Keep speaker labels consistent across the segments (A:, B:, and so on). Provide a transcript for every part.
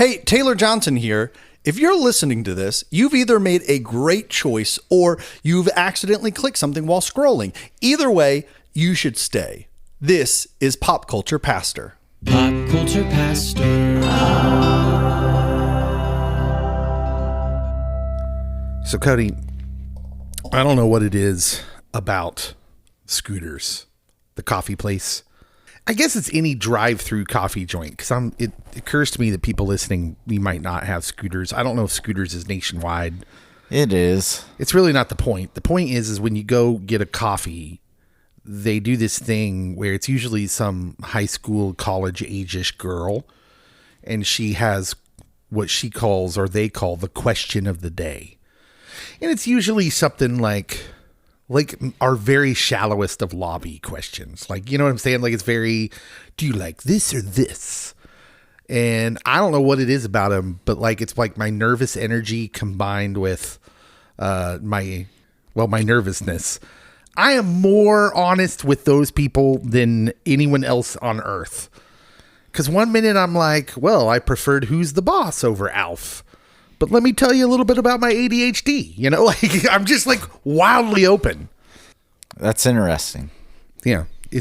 A: Hey, Taylor Johnson here. If you're listening to this, you've either made a great choice or you've accidentally clicked something while scrolling. Either way, you should stay. This is Pop Culture Pastor.
B: Pop Culture Pastor.
C: So, Cody, I don't know what it is about Scooters, the coffee place. I guess it's any drive-through coffee joint, because it occurs to me that people listening, you might not have Scooters. I don't know if Scooters is nationwide.
D: It is.
C: It's really not the point. The point is when you go get a coffee, they do this thing where it's usually some high school, college age-ish girl, and she has what she calls, or they call, the question of the day. And it's usually something like our very shallowest of lobby questions. Like, you know what I'm saying? Like, it's very, do you like this or this? And I don't know what it is about them, but like, it's like my nervous energy combined with my nervousness. I am more honest with those people than anyone else on earth. Because one minute I'm like, well, I preferred Who's the Boss over Alf. But let me tell you a little bit about my ADHD. You know, like, I'm just like wildly open.
D: That's interesting.
C: Yeah. Do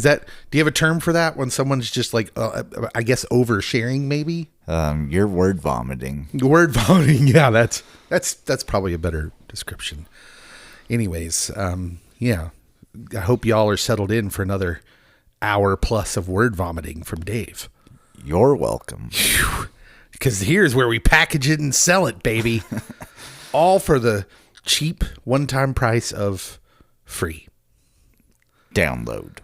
C: you have a term for that when someone's just like, I guess oversharing maybe?
D: You're word vomiting.
C: Word vomiting. Yeah, that's probably a better description. Anyways, yeah. I hope y'all are settled in for another hour plus of word vomiting from Dave.
D: You're welcome.
C: Because here's where we package it and sell it, baby. All for the cheap one-time price of free.
D: Download.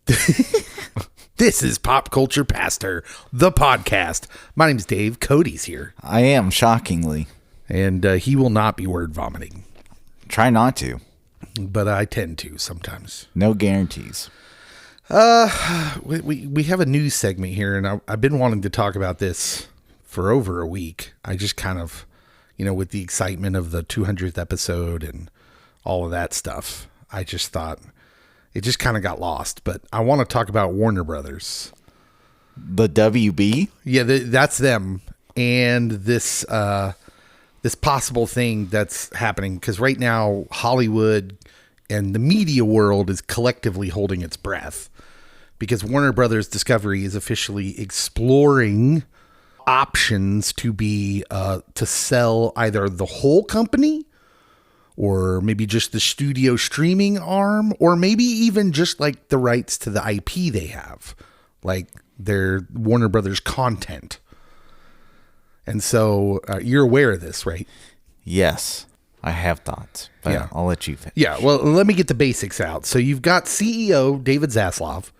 C: This is Pop Culture Pastor, the podcast. My name's Dave. Cody's here.
D: I am, shockingly.
C: And he will not be word vomiting.
D: Try not to.
C: But I tend to sometimes.
D: No guarantees.
C: We have a news segment here, and I've been wanting to talk about this for over a week. I just kind of, with the excitement of the 200th episode and all of that stuff, I just thought it just kind of got lost. But I want to talk about Warner Brothers.
D: The WB?
C: Yeah, that's them. And this possible thing that's happening, because right now Hollywood and the media world is collectively holding its breath, because Warner Brothers Discovery is officially exploring options to be to sell either the whole company, or maybe just the studio streaming arm, or maybe even just like the rights to the IP they have, like their Warner Brothers content. And so you're aware of this, right?
D: Yes, I have thoughts, but yeah. I'll let you finish.
C: Yeah, well, let me get the basics out. So you've got CEO David Zaslav.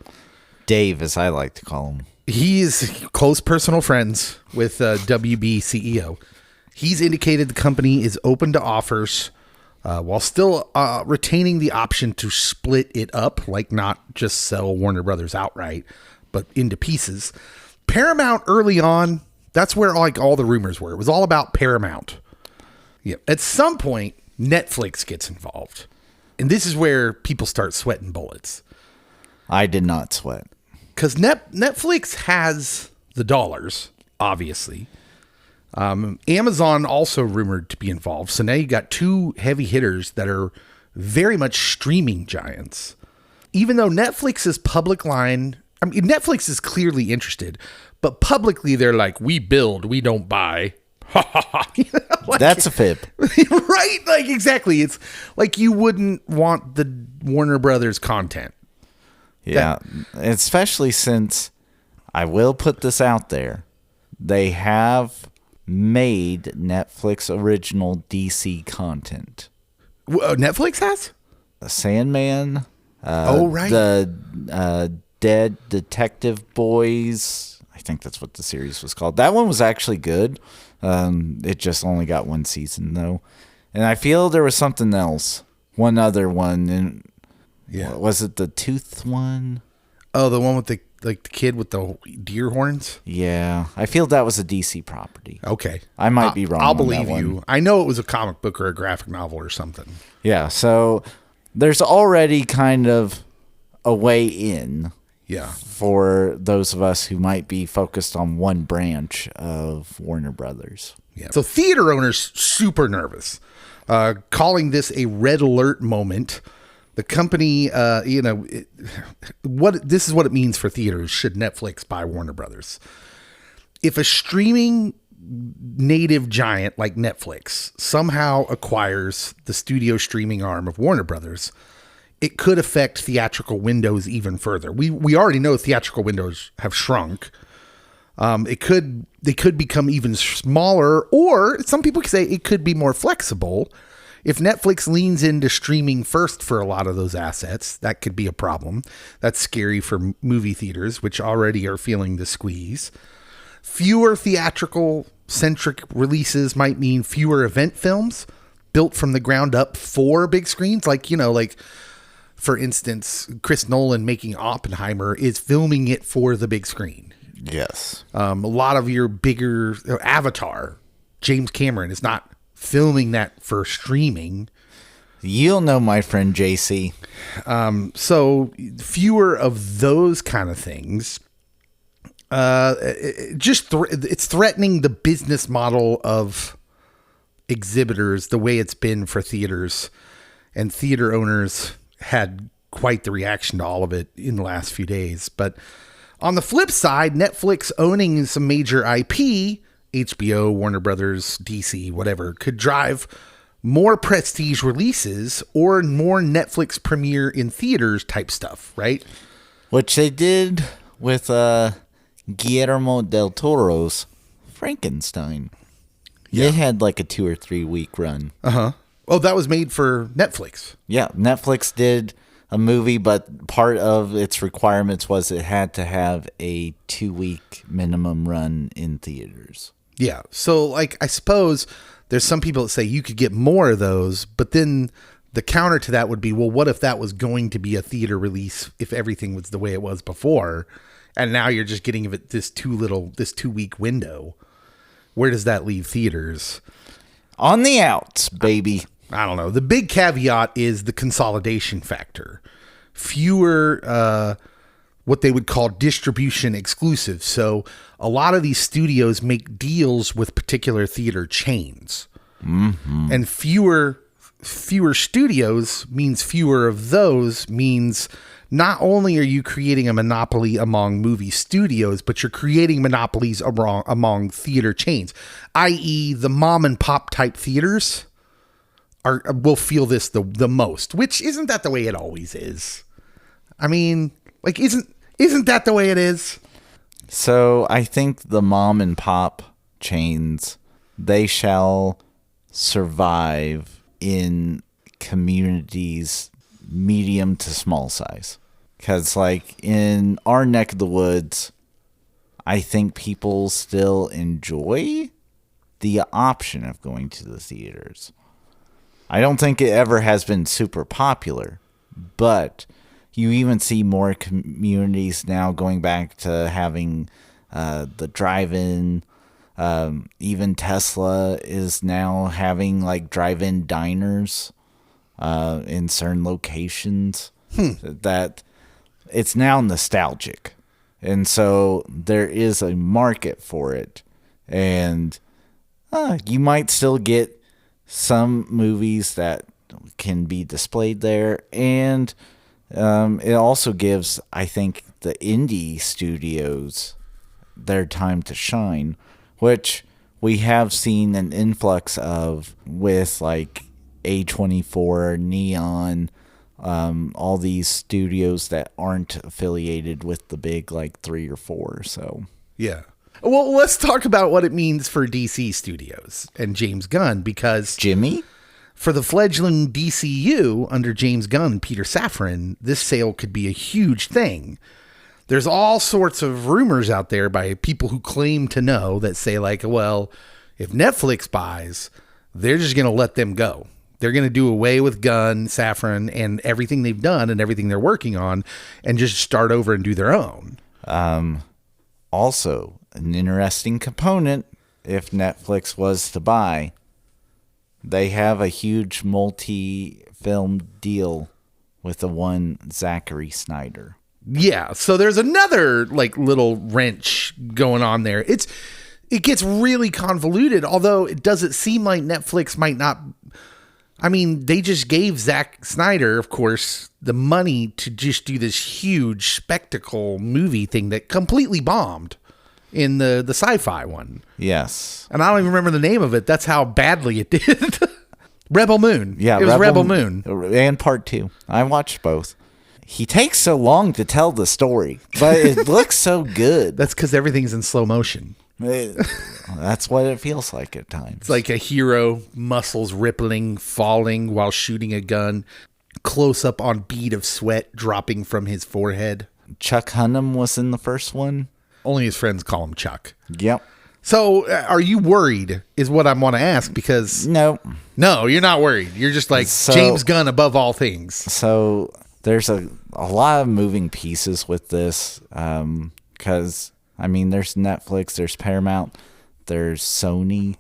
D: Dave, as I like to call him.
C: He is close personal friends with WB CEO. He's indicated the company is open to offers while still retaining the option to split it up, like not just sell Warner Brothers outright, but into pieces. Paramount early on, that's where like all the rumors were. It was all about Paramount. Yeah. At some point, Netflix gets involved. And this is where people start sweating bullets.
D: I did not sweat.
C: Because Netflix has the dollars, obviously. Amazon also rumored to be involved. So now you got two heavy hitters that are very much streaming giants. Even though Netflix's public line, I mean, Netflix is clearly interested, but publicly they're like, we build, we don't buy.
D: Like, that's a fib.
C: Right? Like, exactly. It's like you wouldn't want the Warner Brothers content.
D: Yeah, especially since I will put this out there. They have made Netflix original DC content.
C: Netflix has?
D: The Sandman.
C: Right.
D: The Dead Detective Boys. I think that's what the series was called. That one was actually good. It just only got one season, though. And I feel there was something else. One other one. And yeah. Was it the Tooth one?
C: Oh, the one with the kid with the deer horns?
D: Yeah. I feel that was a DC property.
C: Okay.
D: I might be wrong.
C: I'll believe you. I know it was a comic book or a graphic novel or something.
D: Yeah. So there's already kind of a way in.
C: Yeah.
D: For those of us who might be focused on one branch of Warner Brothers.
C: Yeah. So theater owners super nervous, calling this a red alert moment. The company, this is what it means for theaters should Netflix buy Warner Brothers. If a streaming native giant like Netflix somehow acquires the studio streaming arm of Warner Brothers, it could affect theatrical windows even further. We already know theatrical windows have shrunk. They could become even smaller, or some people could say it could be more flexible. If Netflix leans into streaming first for a lot of those assets, that could be a problem. That's scary for movie theaters, which already are feeling the squeeze. Fewer theatrical centric releases might mean fewer event films built from the ground up for big screens. Like for instance, Chris Nolan making Oppenheimer is filming it for the big screen.
D: Yes.
C: A lot of your bigger Avatar, James Cameron is not filming that for streaming.
D: You'll know my friend JC.
C: So fewer of those kind of things. It's threatening the business model of exhibitors the way it's been for theaters, and theater owners had quite the reaction to all of it in the last few days. But on the flip side, Netflix owning some major IP, HBO, Warner Brothers, DC, whatever, could drive more prestige releases or more Netflix premiere in theaters type stuff, right?
D: Which they did with Guillermo del Toro's Frankenstein.
C: Yeah.
D: It had like a 2 or 3 week run.
C: Uh-huh. Oh, that was made for Netflix.
D: Yeah, Netflix did a movie, but part of its requirements was it had to have a 2-week minimum run in theaters.
C: Yeah. So, I suppose there's some people that say you could get more of those, but then the counter to that would be, well, what if that was going to be a theater release if everything was the way it was before, and now you're just getting this 2-week window? Where does that leave theaters?
D: On the outs, baby.
C: I don't know. The big caveat is the consolidation factor. Fewer, what they would call distribution exclusives. So a lot of these studios make deals with particular theater chains. Mm-hmm. And fewer studios means fewer of those, means not only are you creating a monopoly among movie studios, but you're creating monopolies among theater chains, i.e. the mom and pop type theaters will feel this the most, which isn't that the way it always is? I mean, isn't that the way it is?
D: So I think the mom and pop chains, they shall survive in communities medium to small size. Because in our neck of the woods, I think people still enjoy the option of going to the theaters. I don't think it ever has been super popular, but you even see more communities now going back to having the drive-in. Even Tesla is now having drive-in diners in certain locations. That it's now nostalgic, and so there is a market for it, and you might still get some movies that can be displayed there, and it also gives, I think, the indie studios their time to shine, which we have seen an influx of with A24, Neon, all these studios that aren't affiliated with the big 3 or 4. So
C: yeah. Well, let's talk about what it means for DC Studios and James Gunn, because
D: Jimmy,
C: for the fledgling DCU under James Gunn and Peter Safran, this sale could be a huge thing. There's all sorts of rumors out there by people who claim to know that say well, if Netflix buys, they're just going to let them go. They're going to do away with Gunn, Safran, and everything they've done and everything they're working on, and just start over and do their own.
D: Also, an interesting component, if Netflix was to buy, they have a huge multi-film deal with the one Zachary Snyder.
C: Yeah, so there's another like little wrench going on there. It gets really convoluted, although it doesn't seem like Netflix might not. I mean, they just gave Zack Snyder, of course, the money to just do this huge spectacle movie thing that completely bombed in the sci-fi one.
D: Yes.
C: And I don't even remember the name of it. That's how badly it did. Rebel Moon.
D: Yeah,
C: it was Rebel Moon.
D: And part 2. I watched both. He takes so long to tell the story, but it looks so good.
C: That's because everything's in slow motion.
D: That's what it feels like at times.
C: It's like a hero, muscles rippling, falling while shooting a gun, close up on bead of sweat dropping from his forehead.
D: Chuck Hunnam was in the first one.
C: Only his friends call him Chuck.
D: Yep.
C: So are you worried is what I want to ask, because
D: No,
C: you're not worried. You're just like James Gunn above all things.
D: So there's a lot of moving pieces with this, because I mean, there's Netflix, there's Paramount, there's Sony.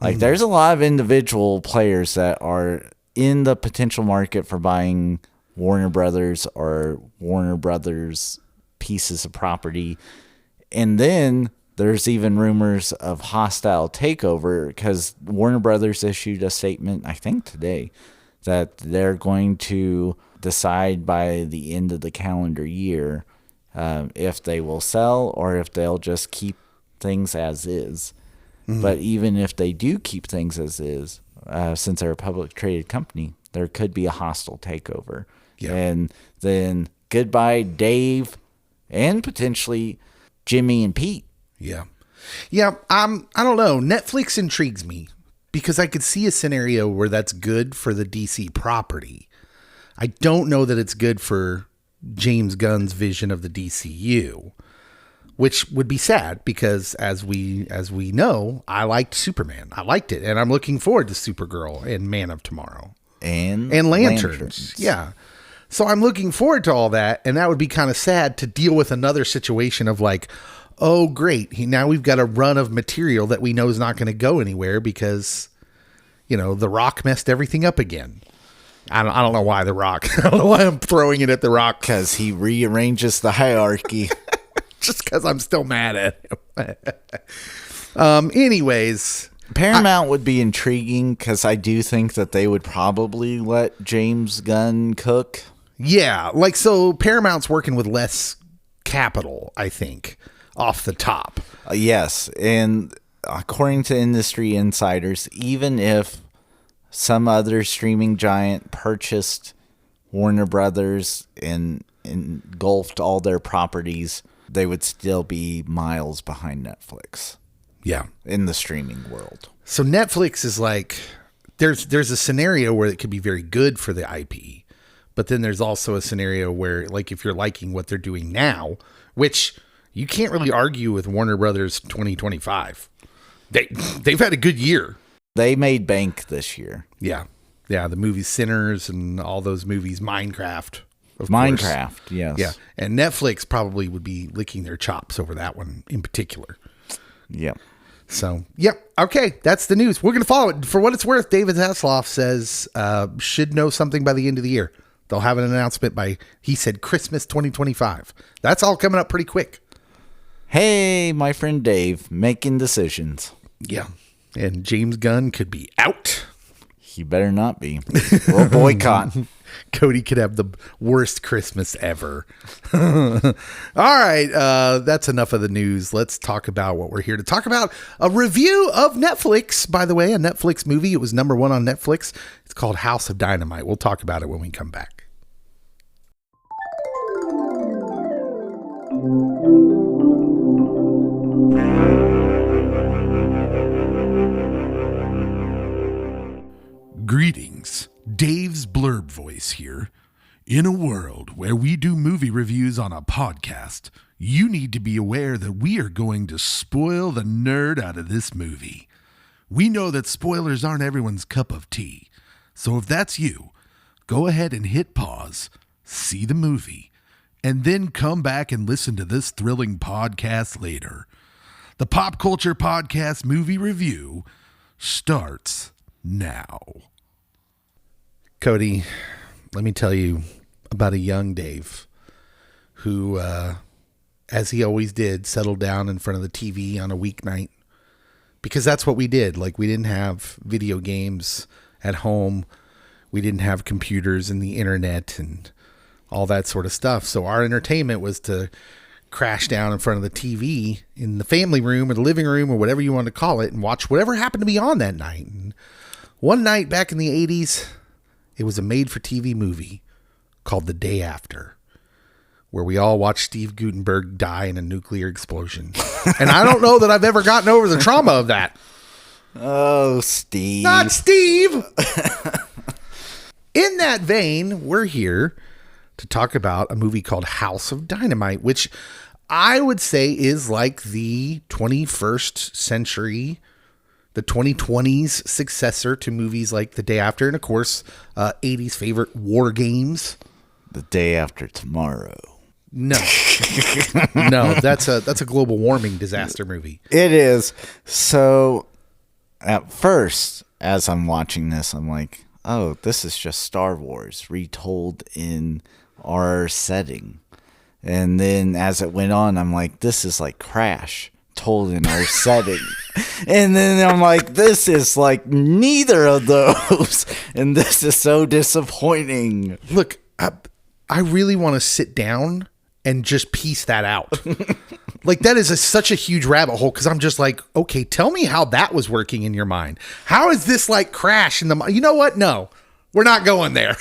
D: Like, there's a lot of individual players that are in the potential market for buying Warner Brothers or Warner Brothers pieces of property. And then there's even rumors of hostile takeover, because Warner Brothers issued a statement, I think today, that they're going to decide by the end of the calendar year if they will sell or if they'll just keep things as is. But even if they do keep things as is, since they're a public traded company, there could be a hostile takeover.
C: Yeah.
D: And then goodbye, Dave, and potentially Jimmy and Pete.
C: Yeah. Yeah. I don't know. Netflix intrigues me because I could see a scenario where that's good for the DC property. I don't know that it's good for James Gunn's vision of the DCU, which would be sad because as we know, I liked Superman. I liked it. And I'm looking forward to Supergirl and Man of Tomorrow
D: And
C: Lanterns. Yeah. So I'm looking forward to all that. And that would be kind of sad to deal with another situation of like, oh, great. Now we've got a run of material that we know is not going to go anywhere because, The Rock messed everything up again. I don't know why The Rock. I don't know why I'm throwing it at The Rock.
D: because he rearranges the hierarchy.
C: Just because I'm still mad at him. Anyways.
D: Paramount would be intriguing because I do think that they would probably let James Gunn cook.
C: Yeah. So Paramount's working with less capital, I think, off the top.
D: Yes. And according to industry insiders, even if some other streaming giant purchased Warner Brothers and engulfed all their properties, they would still be miles behind Netflix.
C: Yeah.
D: In the streaming world.
C: So Netflix is like, there's a scenario where it could be very good for the IP, but then there's also a scenario where, like, if you're liking what they're doing now, which you can't really argue with Warner Brothers 2025. They've had a good year.
D: They made bank this year.
C: Yeah. Yeah. The movie Sinners and all those movies, Minecraft.
D: Minecraft, yes.
C: Yeah. And Netflix probably would be licking their chops over that one in particular.
D: Yep.
C: So, yep. Okay. That's the news. We're going to follow it. For what it's worth, David Zasloff says, should know something by the end of the year. They'll have an announcement he said Christmas 2025. That's all coming up pretty quick.
D: Hey, my friend Dave, making decisions.
C: Yeah. And James Gunn could be out.
D: He better not be. We'll boycott.
C: Cody could have the worst Christmas ever. All right. That's enough of the news. Let's talk about what we're here to talk about. A review of Netflix, by the way, a Netflix movie. It was #1 on Netflix. It's called House of Dynamite. We'll talk about it when we come back. Greetings, Dave's Blurb Voice here. In a world where we do movie reviews on a podcast, you need to be aware that we are going to spoil the nerd out of this movie. We know that spoilers aren't everyone's cup of tea, so if that's you, go ahead and hit pause, see the movie, and then come back and listen to this thrilling podcast later. The Pop Culture Podcast movie review starts now. Cody, let me tell you about a young Dave who, as he always did, settled down in front of the TV on a weeknight. Because that's what we did. Like, we didn't have video games at home. We didn't have computers and the internet and all that sort of stuff. So our entertainment was to crash down in front of the TV in the family room or the living room or whatever you want to call it and watch whatever happened to be on that night. And one night back in the 80s, it was a made-for-TV movie called The Day After, where we all watched Steve Guttenberg die in a nuclear explosion. And I don't know that I've ever gotten over the trauma of that.
D: Oh, Steve.
C: Not Steve! In that vein, we're here to talk about a movie called House of Dynamite, which I would say is like the 21st century, the 2020s successor to movies like The Day After, and of course, 80s favorite War Games.
D: The Day After Tomorrow.
C: No, no, that's a global warming disaster movie.
D: It is. So at first, as I'm watching this, I'm like, oh, this is just Star Wars retold in our setting. And then as it went on, I'm like, this is like Crash told in our setting. And then I'm like, this is like neither of those. And this is so disappointing.
C: Look, I really want to sit down and just piece that out. Like, that is such a huge rabbit hole, because I'm just like, okay, tell me how that was working in your mind. How is this like Crash in the... You know what? No, we're not going there.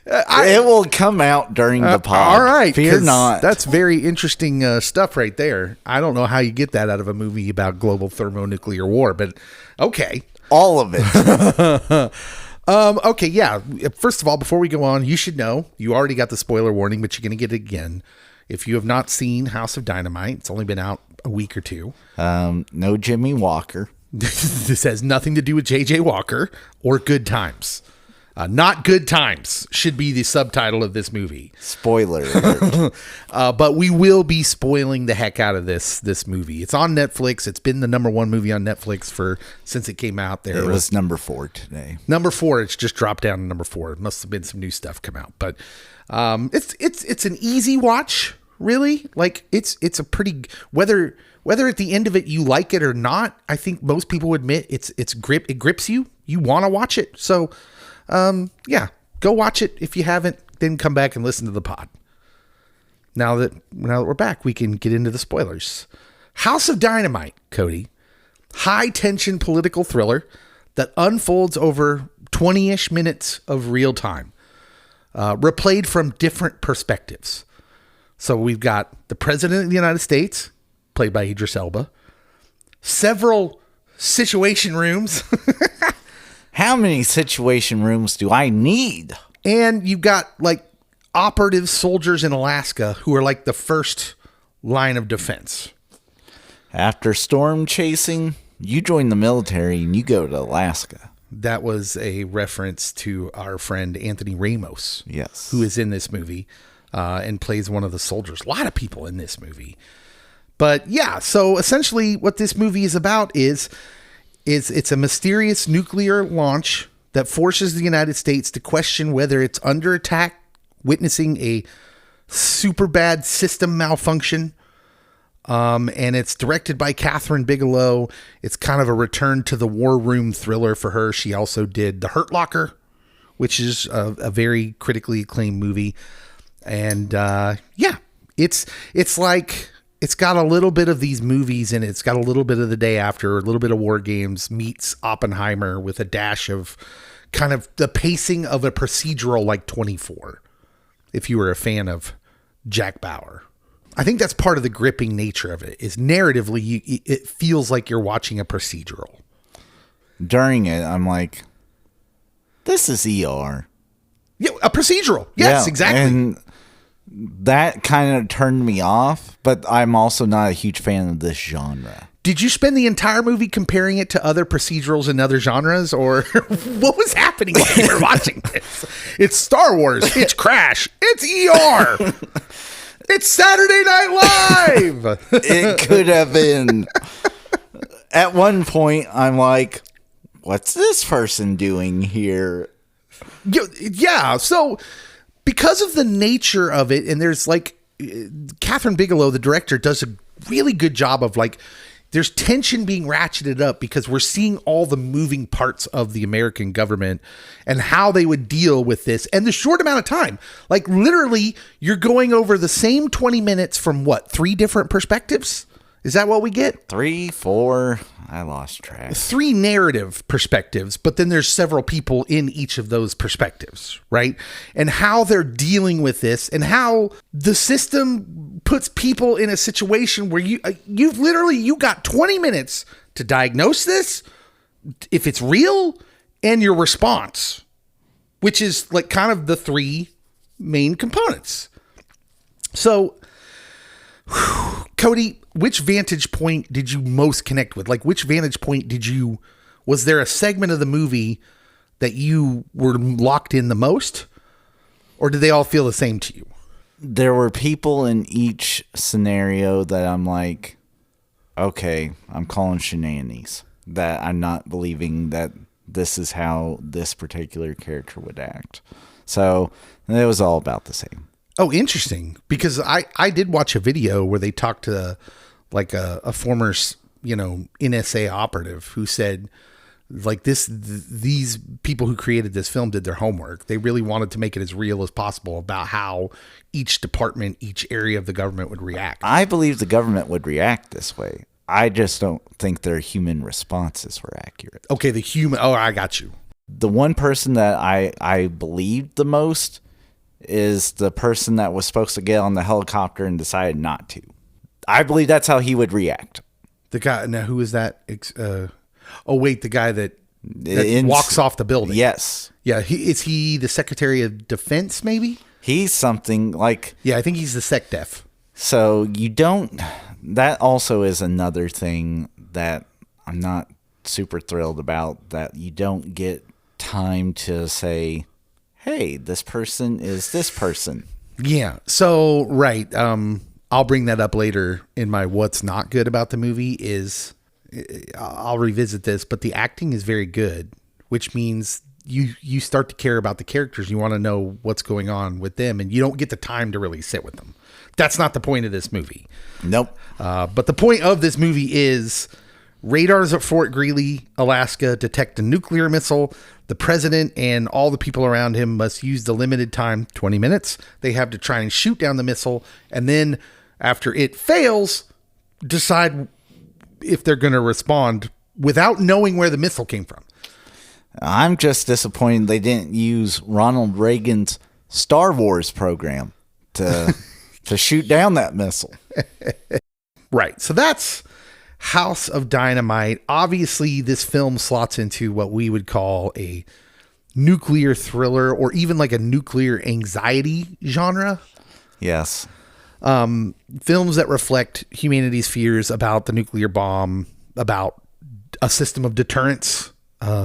D: It will come out during the pod.
C: All right.
D: Fear not.
C: That's very interesting stuff right there. I don't know how you get that out of a movie about global thermonuclear war, but okay.
D: All of it.
C: Okay, yeah. First of all, before we go on, you should know, you already got the spoiler warning, but you're going to get it again. If you have not seen House of Dynamite, it's only been out a week or two.
D: No Jimmy Walker.
C: This has nothing to do with J.J. Walker or Good Times. Not Good Times should be the subtitle of this movie.
D: Spoiler alert.
C: But we will be spoiling the heck out of this movie. It's on Netflix. It's been the number one movie on Netflix since it came out. There
D: it was number 4 today.
C: Number 4. It's just dropped down to number 4. It must have been some new stuff come out, but it's an easy watch, really. Like, it's a pretty, whether at the end of it you like it or not, I think most people admit it grips you. You want to watch it. So yeah, go watch it. If you haven't, then come back and listen to the pod. Now that we're back, we can get into the spoilers. House of Dynamite, Cody. High tension political thriller that unfolds over 20-ish minutes of real time. Replayed from different perspectives. So we've got the President of the United States, played by Idris Elba. Several situation rooms.
D: How many situation rooms do I need?
C: And you've got like operative soldiers in Alaska who are like the first line of defense.
D: After storm chasing, you join the military and you go to Alaska.
C: That was a reference to our friend Anthony Ramos.
D: Yes.
C: Who is in this movie and plays one of the soldiers. A lot of people in this movie. But yeah, so essentially what this movie is about is it's a mysterious nuclear launch that forces the United States to question whether it's under attack, witnessing a super bad system malfunction. And it's directed by Kathryn Bigelow. It's kind of a return to the war room thriller for her. She also did The Hurt Locker, which is a very critically acclaimed movie. And yeah, it's like... It's got a little bit of these movies in it. It's got a little bit of The Day After, a little bit of War Games meets Oppenheimer with a dash of kind of the pacing of a procedural like 24, if you were a fan of Jack Bauer. I think that's part of the gripping nature of it, is narratively, it feels like you're watching a procedural.
D: During it, I'm like, this is ER.
C: Yeah, a procedural. Yes,
D: yeah,
C: exactly.
D: And that kind of turned me off, but I'm also not a huge fan of this genre.
C: Did you spend the entire movie comparing it to other procedurals and other genres, or what was happening while you were watching this? It's Star Wars. It's Crash. It's ER. It's Saturday Night Live.
D: It could have been. At one point, I'm like, what's this person doing here?
C: Yeah, so because of the nature of it, and there's like Kathryn Bigelow, the director, does a really good job of like there's tension being ratcheted up because we're seeing all the moving parts of the American government and how they would deal with this and the short amount of time. Like literally you're going over the same 20 minutes from what, 3 different perspectives? Is that what we get?
D: 3, 4. I lost track.
C: 3 narrative perspectives, but then there's several people in each of those perspectives, right? And how they're dealing with this and how the system puts people in a situation where you got 20 minutes to diagnose this, if it's real, and your response, which is like kind of the 3 main components. So, Cody, which vantage point did you most connect with? Like, which vantage point was there a segment of the movie that you were locked in the most? Or did they all feel the same to you?
D: There were people in each scenario that I'm like, okay, I'm calling shenanigans. That I'm not believing that this is how this particular character would act. So it was all about the same.
C: Oh, interesting. Because I did watch a video where they talked to like a former, NSA operative who said like these people who created this film did their homework. They really wanted to make it as real as possible about how each department, each area of the government would react.
D: I believe the government would react this way. I just don't think their human responses were accurate.
C: Okay, I got you.
D: The one person that I believed the most is the person that was supposed to get on the helicopter and decided not to. I believe that's how he would react.
C: The guy, now who is that? The guy that walks off the building.
D: Yes.
C: Yeah, is he the Secretary of Defense, maybe?
D: He's something like...
C: Yeah, I think he's the SecDef.
D: So that also is another thing that I'm not super thrilled about, that you don't get time to say, hey, this person is this person.
C: Yeah. So, right. I'll bring that up later in my what's not good about the movie is I'll revisit this, but the acting is very good, which means you start to care about the characters. You want to know what's going on with them, and you don't get the time to really sit with them. That's not the point of this movie.
D: Nope.
C: But the point of this movie is radars at Fort Greely, Alaska, detect a nuclear missile. The president and all the people around him must use the limited time, 20 minutes, they have to try and shoot down the missile. And then after it fails, decide if they're going to respond without knowing where the missile came from.
D: I'm just disappointed they didn't use Ronald Reagan's Star Wars program to shoot down that missile.
C: Right. So that's House of Dynamite. Obviously, this film slots into what we would call a nuclear thriller or even like a nuclear anxiety genre.
D: Yes.
C: Films that reflect humanity's fears about the nuclear bomb, about a system of deterrence,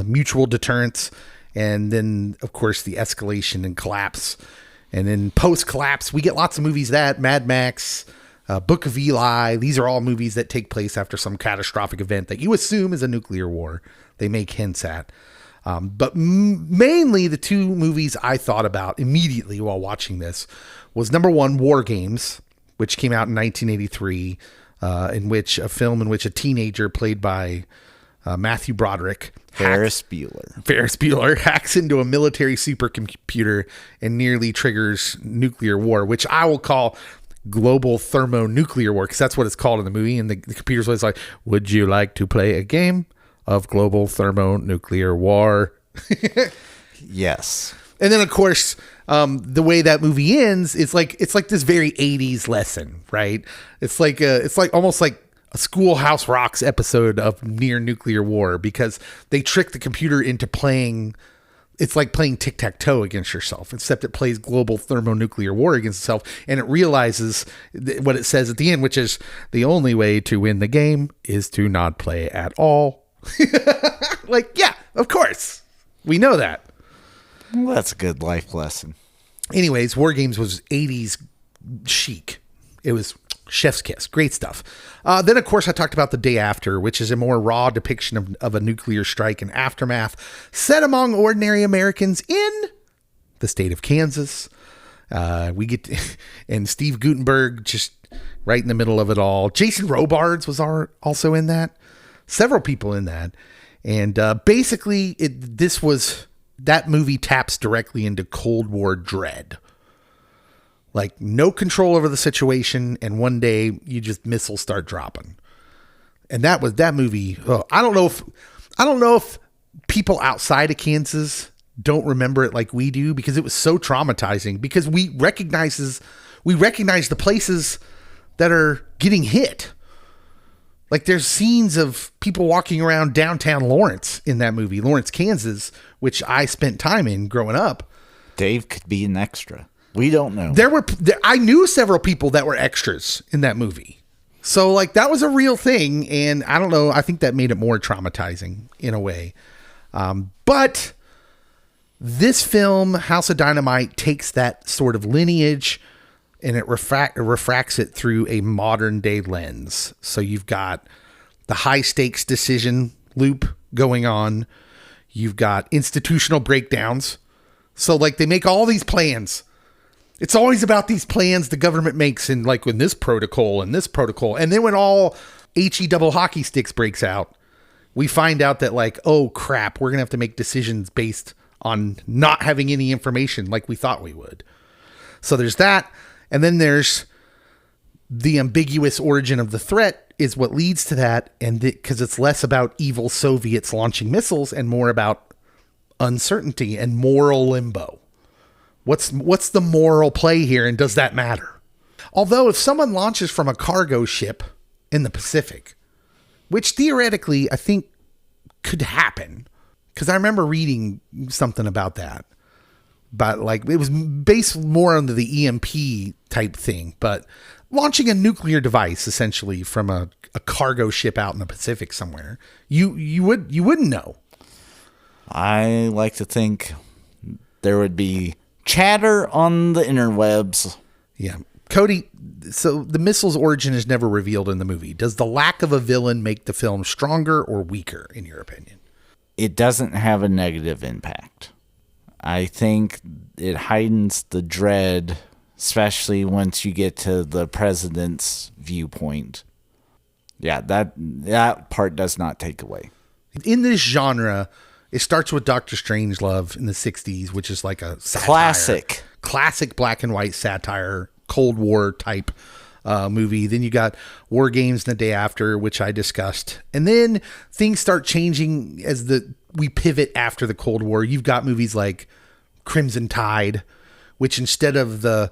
C: mutual deterrence, and then, of course, the escalation and collapse. And then post-collapse, we get lots of movies that Mad Max, Book of Eli. These are all movies that take place after some catastrophic event that you assume is a nuclear war. They make hints at. But mainly the 2 movies I thought about immediately while watching this was number 1, War Games, which came out in 1983, in which a teenager played by Matthew Broderick,
D: Ferris Bueller
C: hacks into a military supercomputer and nearly triggers nuclear war, which I will call global thermonuclear war, because that's what it's called in the movie. And the computer's always like, would you like to play a game of global thermonuclear war?
D: Yes.
C: And then, of course, the way that movie ends, it's like this very 80s lesson, right? It's like almost like a Schoolhouse Rocks episode of near nuclear war, because they trick the computer into playing. It's like playing tic-tac-toe against yourself, except it plays global thermonuclear war against itself. And it realizes what it says at the end, which is the only way to win the game is to not play at all. Like, yeah, of course. We know that.
D: Well, that's a good life lesson.
C: Anyways, War Games was 80s chic. It was chef's kiss. Great stuff. Then, of course, I talked about The Day After, which is a more raw depiction of a nuclear strike and aftermath set among ordinary Americans in the state of Kansas. And Steve Guttenberg just right in the middle of it all. Jason Robards was also in that. Several people in that. And basically, that movie taps directly into Cold War dread. Like, no control over the situation, and one day missiles start dropping. And that movie. Oh, I don't know if people outside of Kansas don't remember it like we do, because it was so traumatizing, because we recognize the places that are getting hit. Like, there's scenes of people walking around downtown Lawrence in that movie, Lawrence, Kansas, which I spent time in growing up.
D: Dave could be an extra. We don't know.
C: I knew several people that were extras in that movie. So, like, that was a real thing. And I don't know, I think that made it more traumatizing in a way. But this film, House of Dynamite, takes that sort of lineage and it refracts it through a modern day lens. So you've got the high stakes decision loop going on. You've got institutional breakdowns. So, like, they make all these plans. It's always about these plans the government makes, and like when this protocol and this protocol. And then when all HE double hockey sticks breaks out, we find out that, like, oh crap, we're going to have to make decisions based on not having any information like we thought we would. So there's that. And then there's the ambiguous origin of the threat is what leads to that. And because it's less about evil Soviets launching missiles and more about uncertainty and moral limbo. What's the moral play here, and does that matter? Although if someone launches from a cargo ship in the Pacific, which theoretically I think could happen, because I remember reading something about that, but like it was based more on the EMP type thing, but launching a nuclear device essentially from a cargo ship out in the Pacific somewhere, you wouldn't know.
D: I like to think there would be chatter on the interwebs.
C: Yeah. Cody, so the missile's origin is never revealed in the movie. Does the lack of a villain make the film stronger or weaker, in your opinion?
D: It doesn't have a negative impact. I think it heightens the dread, especially once you get to the president's viewpoint. Yeah, that part does not take away.
C: In this genre, it starts with Dr. Strangelove in the 60s, which is like a
D: satire.
C: Classic black and white satire, Cold War type movie. Then you got War Games the Day After, which I discussed. And then things start changing as we pivot after the Cold War. You've got movies like Crimson Tide, which instead of the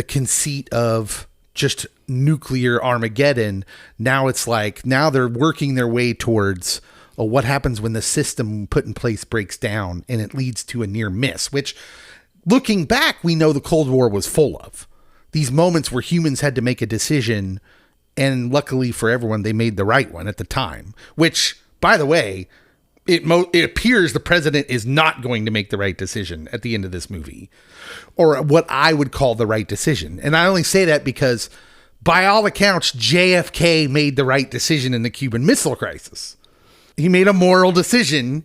C: conceit of just nuclear Armageddon, now they're working their way towards what happens when the system put in place breaks down and it leads to a near miss, which, looking back, we know the Cold War was full of these moments where humans had to make a decision, and luckily for everyone, they made the right one at the time, which, by the way, it appears the president is not going to make the right decision at the end of this movie, or what I would call the right decision. And I only say that because, by all accounts, JFK made the right decision in the Cuban Missile Crisis. He made a moral decision,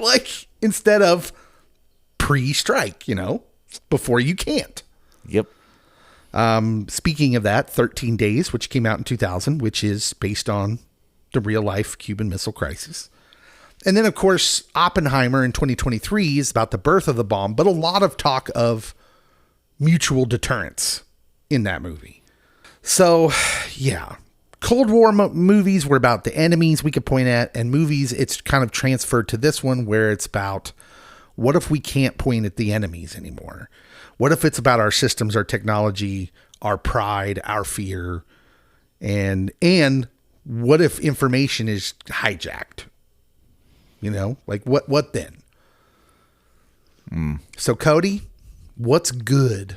C: like, instead of pre-strike, before you can't.
D: Yep.
C: Speaking of that, 13 Days, which came out in 2000, which is based on the real life Cuban Missile Crisis. And then, of course, Oppenheimer in 2023 is about the birth of the bomb, but a lot of talk of mutual deterrence in that movie. So, yeah. Cold War movies were about the enemies we could point at, and movies, it's kind of transferred to this one where it's about, what if we can't point at the enemies anymore? What if it's about our systems, our technology, our pride, our fear, and what if information is hijacked? Like what then? So Cody, what's good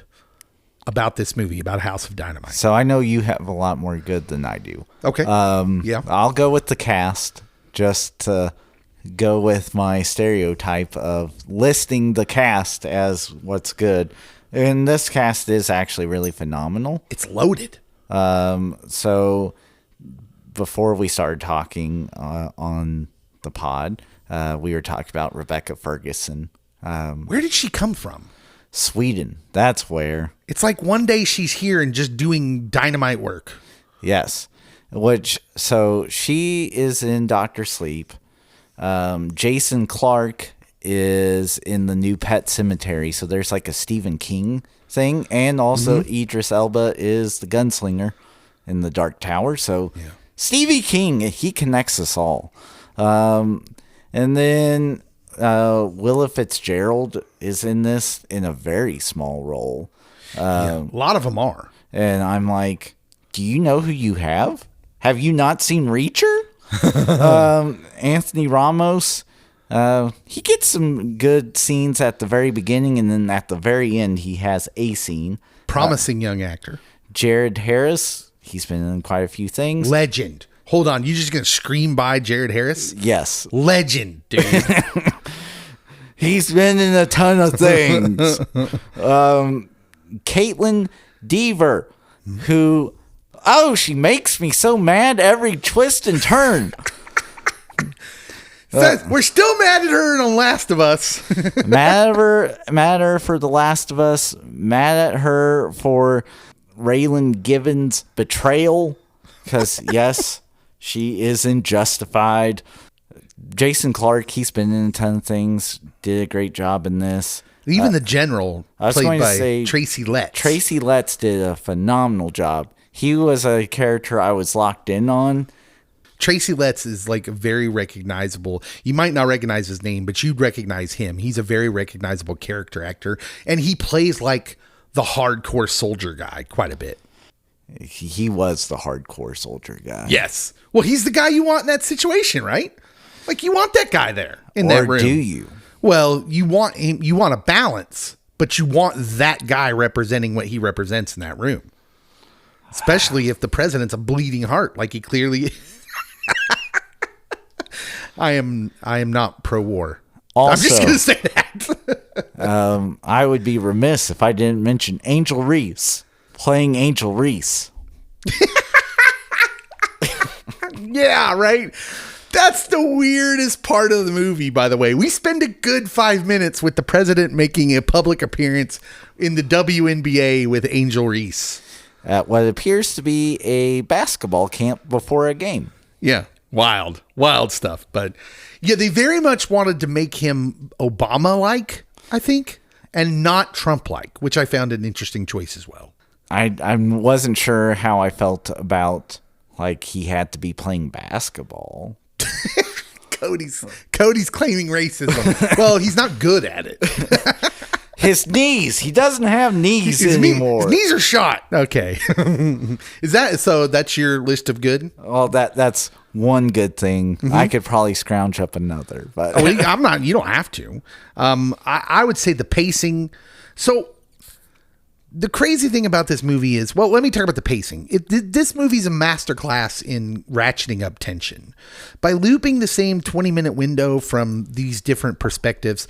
C: about this movie, about House of Dynamite?
D: So I know you have a lot more good than I do.
C: Okay. Yeah.
D: I'll go with the cast, just to go with my stereotype of listing the cast as what's good. And this cast is actually really phenomenal.
C: It's loaded.
D: So before we started talking on the pod, we were talking about Rebecca Ferguson.
C: Where did she come from?
D: Sweden. That's where.
C: It's like one day she's here and just doing dynamite work.
D: Yes. So she is in Dr. Sleep. Jason Clarke is in the new Pet Cemetery. So there's like a Stephen King thing. And also Idris Elba is the gunslinger in the Dark Tower. So Stevie King, he connects us all. And then Willa Fitzgerald is in this in a very small role.
C: A lot of them are.
D: And I'm like, do you know who you have? Have you not seen Reacher? Anthony Ramos, he gets some good scenes at the very beginning, and then at the very end, he has a scene.
C: Promising young actor.
D: Jared Harris, he's been in quite a few things.
C: Legend. Hold on, you just going to scream by Jared Harris?
D: Yes.
C: Legend, dude.
D: He's been in a ton of things. Caitlin Dever, who... Oh, she makes me so mad every twist and turn.
C: We're still mad at her on Last of Us.
D: mad at her for The Last of Us. Mad at her for Raylan Givens' betrayal. Because, yes, she isn't justified. Jason Clarke, he's been in a ton of things. Did a great job in this.
C: Even the general, played by Tracy Letts.
D: Tracy Letts did a phenomenal job. He was a character I was locked in on.
C: Tracy Letts is like a very recognizable. You might not recognize his name, but you'd recognize him. He's a very recognizable character actor, and he plays like the hardcore soldier guy quite a bit.
D: He was the hardcore soldier guy.
C: Yes. Well, he's the guy you want in that situation, right? Like you want that guy there in that room.
D: Or do you?
C: Well, you want him. You want a balance, but you want that guy representing what he represents in that room. Especially if the president's a bleeding heart, like he clearly. I am not pro-war.
D: Also,
C: I'm just gonna say that.
D: I would be remiss if I didn't mention Angel Reese playing Angel Reese.
C: Yeah, right. That's the weirdest part of the movie, by the way. We spend a good 5 minutes with the president making a public appearance in the WNBA with Angel Reese.
D: At what appears to be a basketball camp before a game.
C: Yeah, wild stuff. But yeah, they very much wanted to make him Obama-like, I think, and not Trump-like, which I found an interesting choice as well.
D: I wasn't sure how I felt about, like, he had to be playing basketball.
C: Cody's claiming racism. Well, he's not good at it.
D: His knees. He doesn't have knees anymore.
C: His knees are shot. Okay. Is that so? That's your list of good?
D: Well, that's one good thing. Mm-hmm. I could probably scrounge up another, but
C: I'm not. You don't have to. I would say the pacing. So the crazy thing about this movie is, well, let me talk about the pacing. This movie's a masterclass in ratcheting up tension by looping the same 20-minute window from these different perspectives.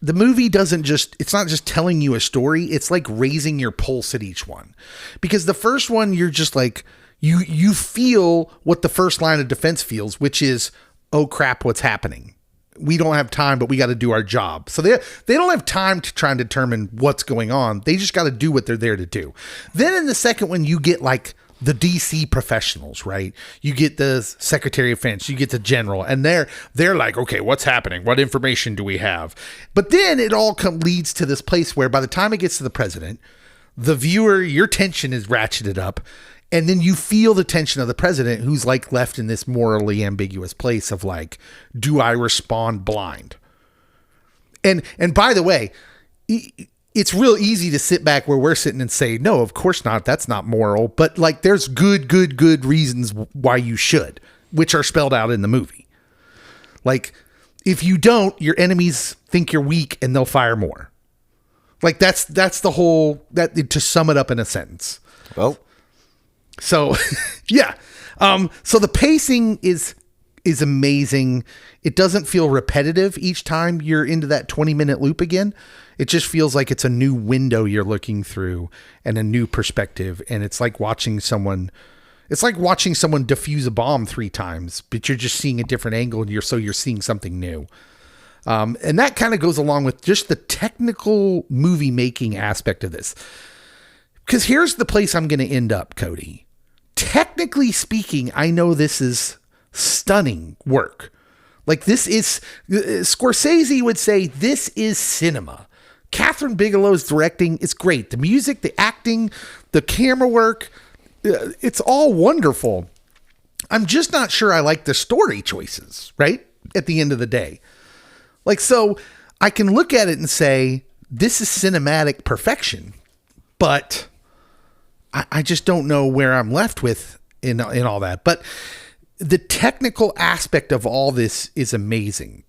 C: The movie it's not just telling you a story. It's like raising your pulse at each one, because the first one, you're just like, you feel what the first line of defense feels, which is, oh crap, what's happening? We don't have time, but we got to do our job. So they don't have time to try and determine what's going on. They just got to do what they're there to do. Then in the second one, you get like the DC professionals, right? You get the Secretary of Defense, you get the general, and they're like, okay, what's happening? What information do we have? But then it all leads to this place where by the time it gets to the president, the viewer, your tension is ratcheted up, and then you feel the tension of the president, who's like left in this morally ambiguous place of like, do I respond blind? And by the way, it's real easy to sit back where we're sitting and say, no, of course not. That's not moral. But like, there's good reasons why you should, which are spelled out in the movie. Like, if you don't, your enemies think you're weak and they'll fire more. Like that's the whole, that to sum it up in a sentence.
D: Well,
C: so yeah. So the pacing is amazing. It doesn't feel repetitive each time you're into that 20-minute loop again. It just feels like it's a new window you're looking through and a new perspective. And it's like watching someone defuse a bomb 3 times, but you're just seeing a different angle and you're seeing something new. And that kind of goes along with just the technical movie making aspect of this. Because here's the place I'm going to end up, Cody. Technically speaking, I know this is stunning work. Like, this is, Scorsese would say, this is cinema. Kathryn Bigelow's directing is great. The music, the acting, the camera work, it's all wonderful. I'm just not sure I like the story choices, right? At the end of the day. Like, so I can look at it and say, this is cinematic perfection, but I just don't know where I'm left with in all that. But the technical aspect of all this is amazing.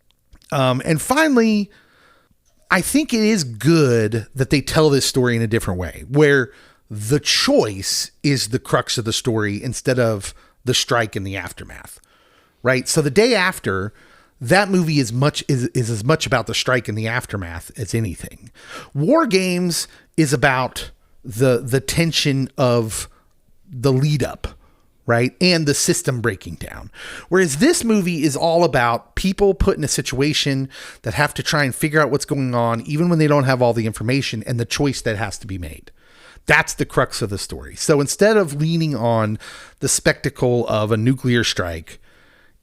C: And finally, I think it is good that they tell this story in a different way, where the choice is the crux of the story instead of the strike and the aftermath, right? So the day after, that movie is as much about the strike and the aftermath as anything. War Games is about the tension of the lead up, right? And the system breaking down. Whereas this movie is all about people put in a situation that have to try and figure out what's going on, even when they don't have all the information, and the choice that has to be made. That's the crux of the story. So instead of leaning on the spectacle of a nuclear strike,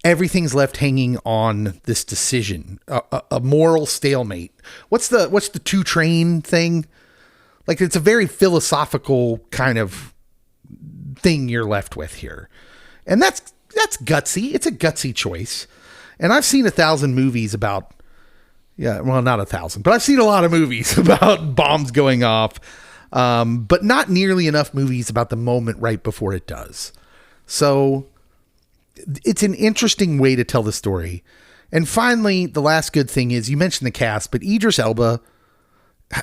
C: everything's left hanging on this decision, a moral stalemate. What's the two train thing? Like, it's a very philosophical kind of thing you're left with here. And that's gutsy. It's a gutsy choice. And I've seen 1,000 movies about, not 1,000, but I've seen a lot of movies about bombs going off. But not nearly enough movies about the moment right before it does. So it's an interesting way to tell the story. And finally, the last good thing is, you mentioned the cast, but Idris Elba,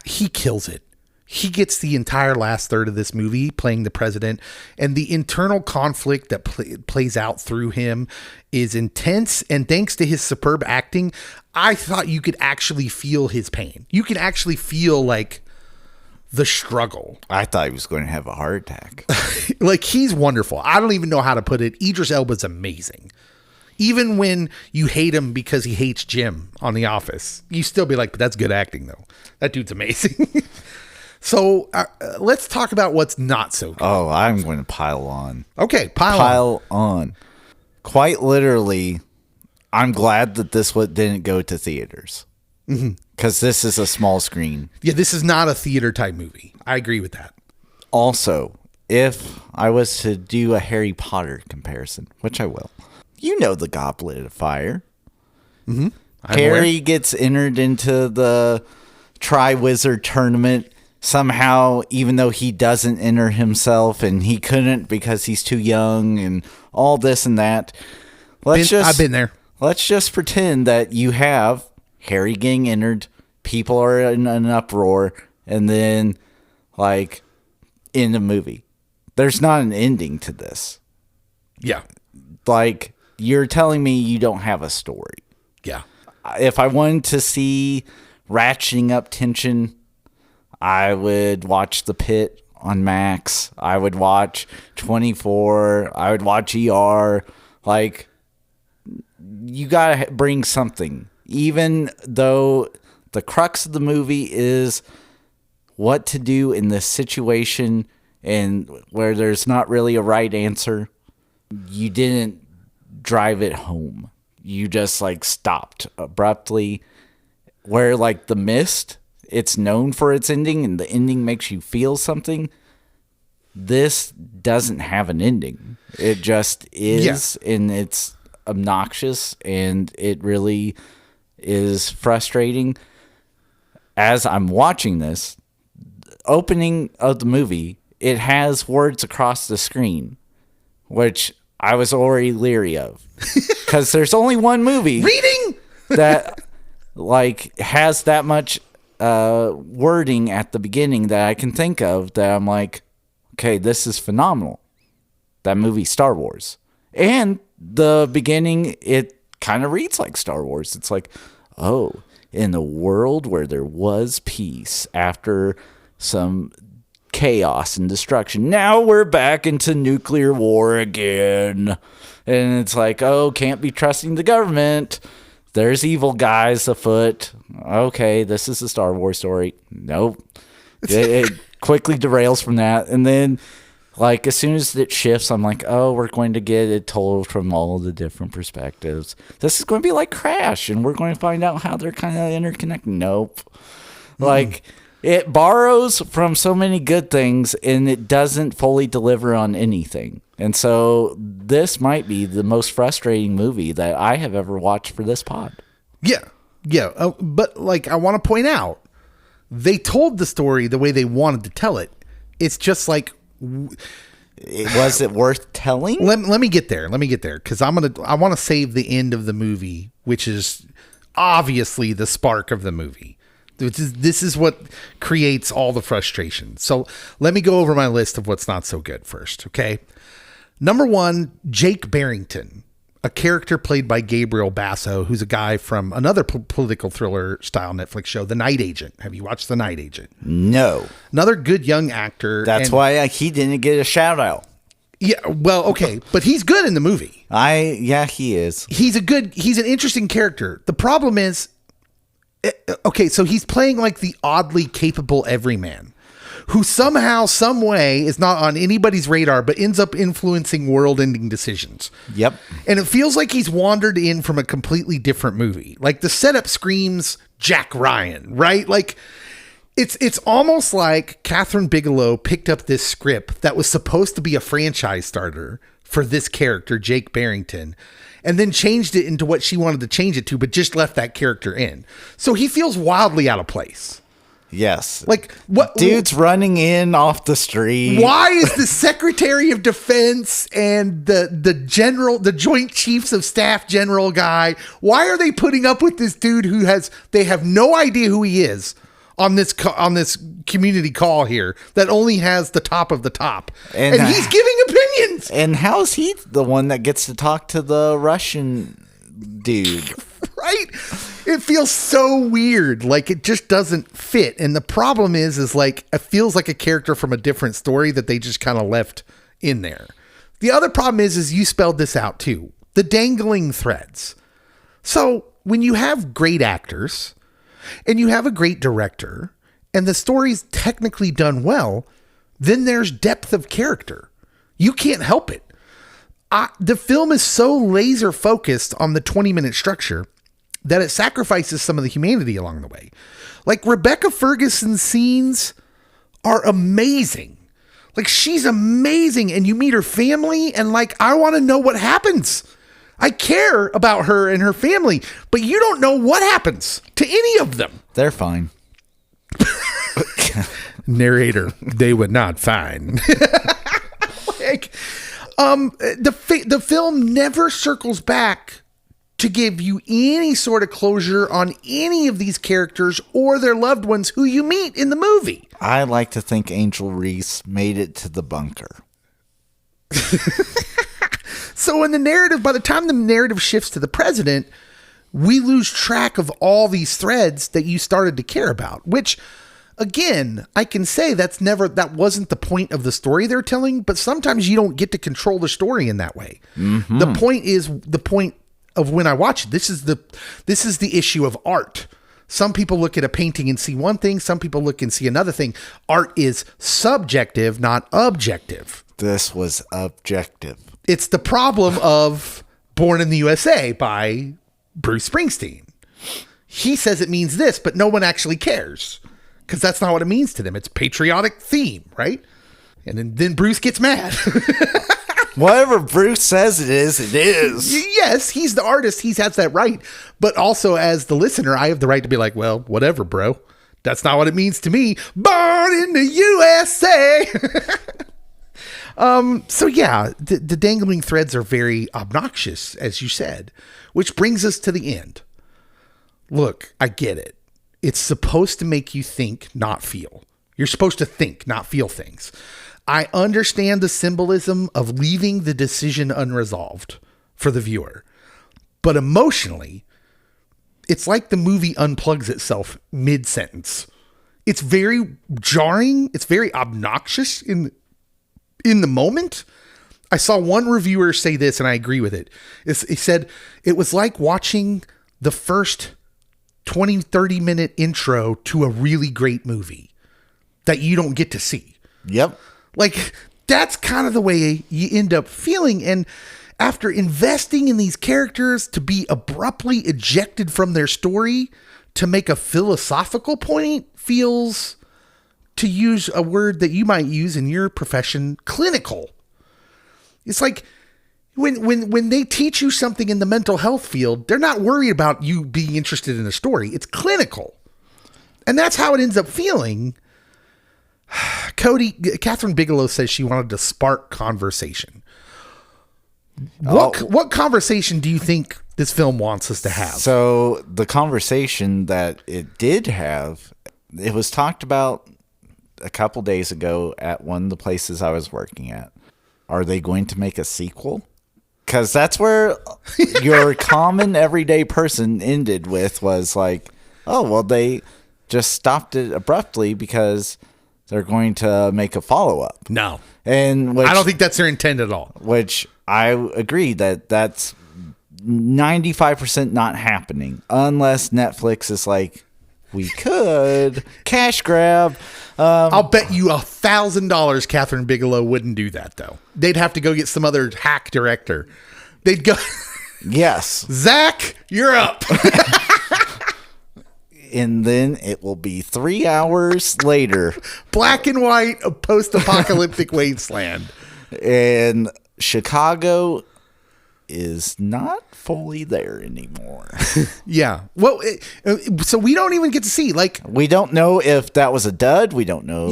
C: he kills it. He gets the entire last third of this movie playing the president, and the internal conflict that plays out through him is intense. And thanks to his superb acting, I thought you could actually feel his pain. You can actually feel like the struggle.
D: I thought he was going to have a heart attack.
C: Like, he's wonderful. I don't even know how to put it. Idris Elba's amazing. Even when you hate him because he hates Jim on The Office, you still be like, but that's good acting though. That dude's amazing. So let's talk about what's not so good.
D: Oh, I'm going to pile on.
C: Okay, pile
D: on. Quite literally, I'm glad that this didn't go to theaters. Because this is a small screen.
C: Yeah, this is not a theater type movie. I agree with that.
D: Also, if I was to do a Harry Potter comparison, which I will, you know the Goblet of Fire.
C: Mm-hmm.
D: Harry gets entered into the Triwizard Tournament somehow, even though he doesn't enter himself, and he couldn't because he's too young, and all this and that.
C: I've been there.
D: Let's just pretend that you have Harry getting entered, people are in an uproar, and then, like, in the movie. There's not an ending to this.
C: Yeah.
D: Like, you're telling me you don't have a story.
C: Yeah.
D: If I wanted to see ratcheting up tension, I would watch The Pit on Max. I would watch 24. I would watch ER. Like, you got to bring something. Even though the crux of the movie is what to do in this situation and where there's not really a right answer, you didn't drive it home. You just, like, stopped abruptly. Where, like, The Mist, it's known for its ending, and the ending makes you feel something. This doesn't have an ending. It just is, and it's obnoxious, and it really is frustrating. As I'm watching this, opening of the movie, it has words across the screen, which I was already leery of. Because there's only one movie
C: reading
D: that, like, has that much wording at the beginning that I can think of that I'm like, okay, this is phenomenal. That movie, Star Wars. And the beginning, it kind of reads like Star Wars. It's like, oh, in a world where there was peace after some chaos and destruction, now we're back into nuclear war again. And it's like, oh, can't be trusting the government. There's evil guys afoot. Okay, this is a Star Wars story. Nope. It quickly derails from that. And then, like, as soon as it shifts, I'm like, oh, we're going to get it told from all the different perspectives. This is going to be like Crash, and we're going to find out how they're kind of interconnected. Nope. Like, it borrows from so many good things, and it doesn't fully deliver on anything. And so this might be the most frustrating movie that I have ever watched for this pod.
C: Yeah. But, like, I want to point out, they told the story the way they wanted to tell it. It's just like,
D: was it worth telling?
C: Let me get there. Because I want to save the end of the movie, which is obviously the spark of the movie. This is what creates all the frustration. So let me go over my list of what's not so good first. Okay. Number 1, Jake Barrington, a character played by Gabriel Basso, who's a guy from another political thriller style Netflix show, The Night Agent. Have you watched The Night Agent?
D: No.
C: Another good young actor.
D: That's why he didn't get a shout out.
C: Yeah, well, okay, but he's good in the movie.
D: He is.
C: He's an interesting character. The problem is, okay, so he's playing like the oddly capable everyman who somehow, some way is not on anybody's radar, but ends up influencing world-ending decisions.
D: Yep.
C: And it feels like he's wandered in from a completely different movie. Like the setup screams Jack Ryan, right? Like it's almost like Kathryn Bigelow picked up this script that was supposed to be a franchise starter for this character, Jake Barrington, and then changed it into what she wanted to change it to, but just left that character in. So he feels wildly out of place.
D: Yes.
C: Like what
D: dude's running in off the street.
C: Why is the Secretary of Defense and the Joint Chiefs of Staff general guy, why are they putting up with this dude they have no idea who he is on this community call here that only has the top of the top, and he's giving opinions.
D: And how is he the one that gets to talk to the Russian dude?
C: Right? It feels so weird. Like it just doesn't fit. And the problem is like, it feels like a character from a different story that they just kind of left in there. The other problem is you spelled this out too. The dangling threads. So when you have great actors and you have a great director and the story's technically done well, then there's depth of character. You can't help it. The film is so laser focused on the 20-minute structure that it sacrifices some of the humanity along the way. Like Rebecca Ferguson's scenes are amazing. Like she's amazing, and you meet her family and like, I want to know what happens. I care about her and her family, but you don't know what happens to any of them.
D: They're fine.
C: Narrator, they would not fine. Like, the film never circles back to give you any sort of closure on any of these characters or their loved ones who you meet in the movie.
D: I like to think Angel Reese made it to the bunker.
C: So in the narrative, by the time the narrative shifts to the president, we lose track of all these threads that you started to care about, which again, I can say that wasn't the point of the story they're telling, but sometimes you don't get to control the story in that way. Mm-hmm. The point is the point of when I watch it. This is the issue of art. Some people look at a painting and see one thing. Some people look and see another thing. Art is subjective, not objective.
D: This was objective.
C: It's the problem of Born in the USA by Bruce Springsteen. He says it means this, but no one actually cares because that's not what it means to them. It's patriotic theme, right? And then Bruce gets mad.
D: Whatever Bruce says it is, it is.
C: Yes, he's the artist. He has that right. But also as the listener, I have the right to be like, well, whatever, bro. That's not what it means to me. Born in the USA. So yeah, the dangling threads are very obnoxious, as you said, which brings us to the end. Look, I get it. It's supposed to make you think, not feel. You're supposed to think, not feel things. I understand the symbolism of leaving the decision unresolved for the viewer, but emotionally, it's like the movie unplugs itself mid-sentence. It's very jarring. It's very obnoxious in the moment. I saw one reviewer say this, and I agree with it. He said it was like watching the first 20, 30-minute intro to a really great movie that you don't get to see.
D: Yep.
C: Like, that's kind of the way you end up feeling. And after investing in these characters to be abruptly ejected from their story to make a philosophical point feels, to use a word that you might use in your profession, clinical. It's like when they teach you something in the mental health field, they're not worried about you being interested in a story. It's clinical. And that's how it ends up feeling. Cody, Kathryn Bigelow says she wanted to spark conversation. What conversation do you think this film wants us to have?
D: So the conversation that it did have, it was talked about a couple days ago at one of the places I was working at. Are they going to make a sequel? Because that's where your common everyday person ended with, was like, oh, well, they just stopped it abruptly because they're going to make a follow-up.
C: No.
D: And
C: I don't think that's their intent at all.
D: Which I agree that's 95% not happening unless Netflix is like, we could cash grab.
C: I'll bet you $1,000 Kathryn Bigelow wouldn't do that, though. They'd have to go get some other hack director. They'd go,
D: yes,
C: Zach, you're up.
D: And then it will be 3 hours later.
C: Black and white, a post-apocalyptic wasteland.
D: And Chicago is not fully there anymore.
C: Yeah. Well, so we don't even get to see, like...
D: We don't know if that was a dud. We don't know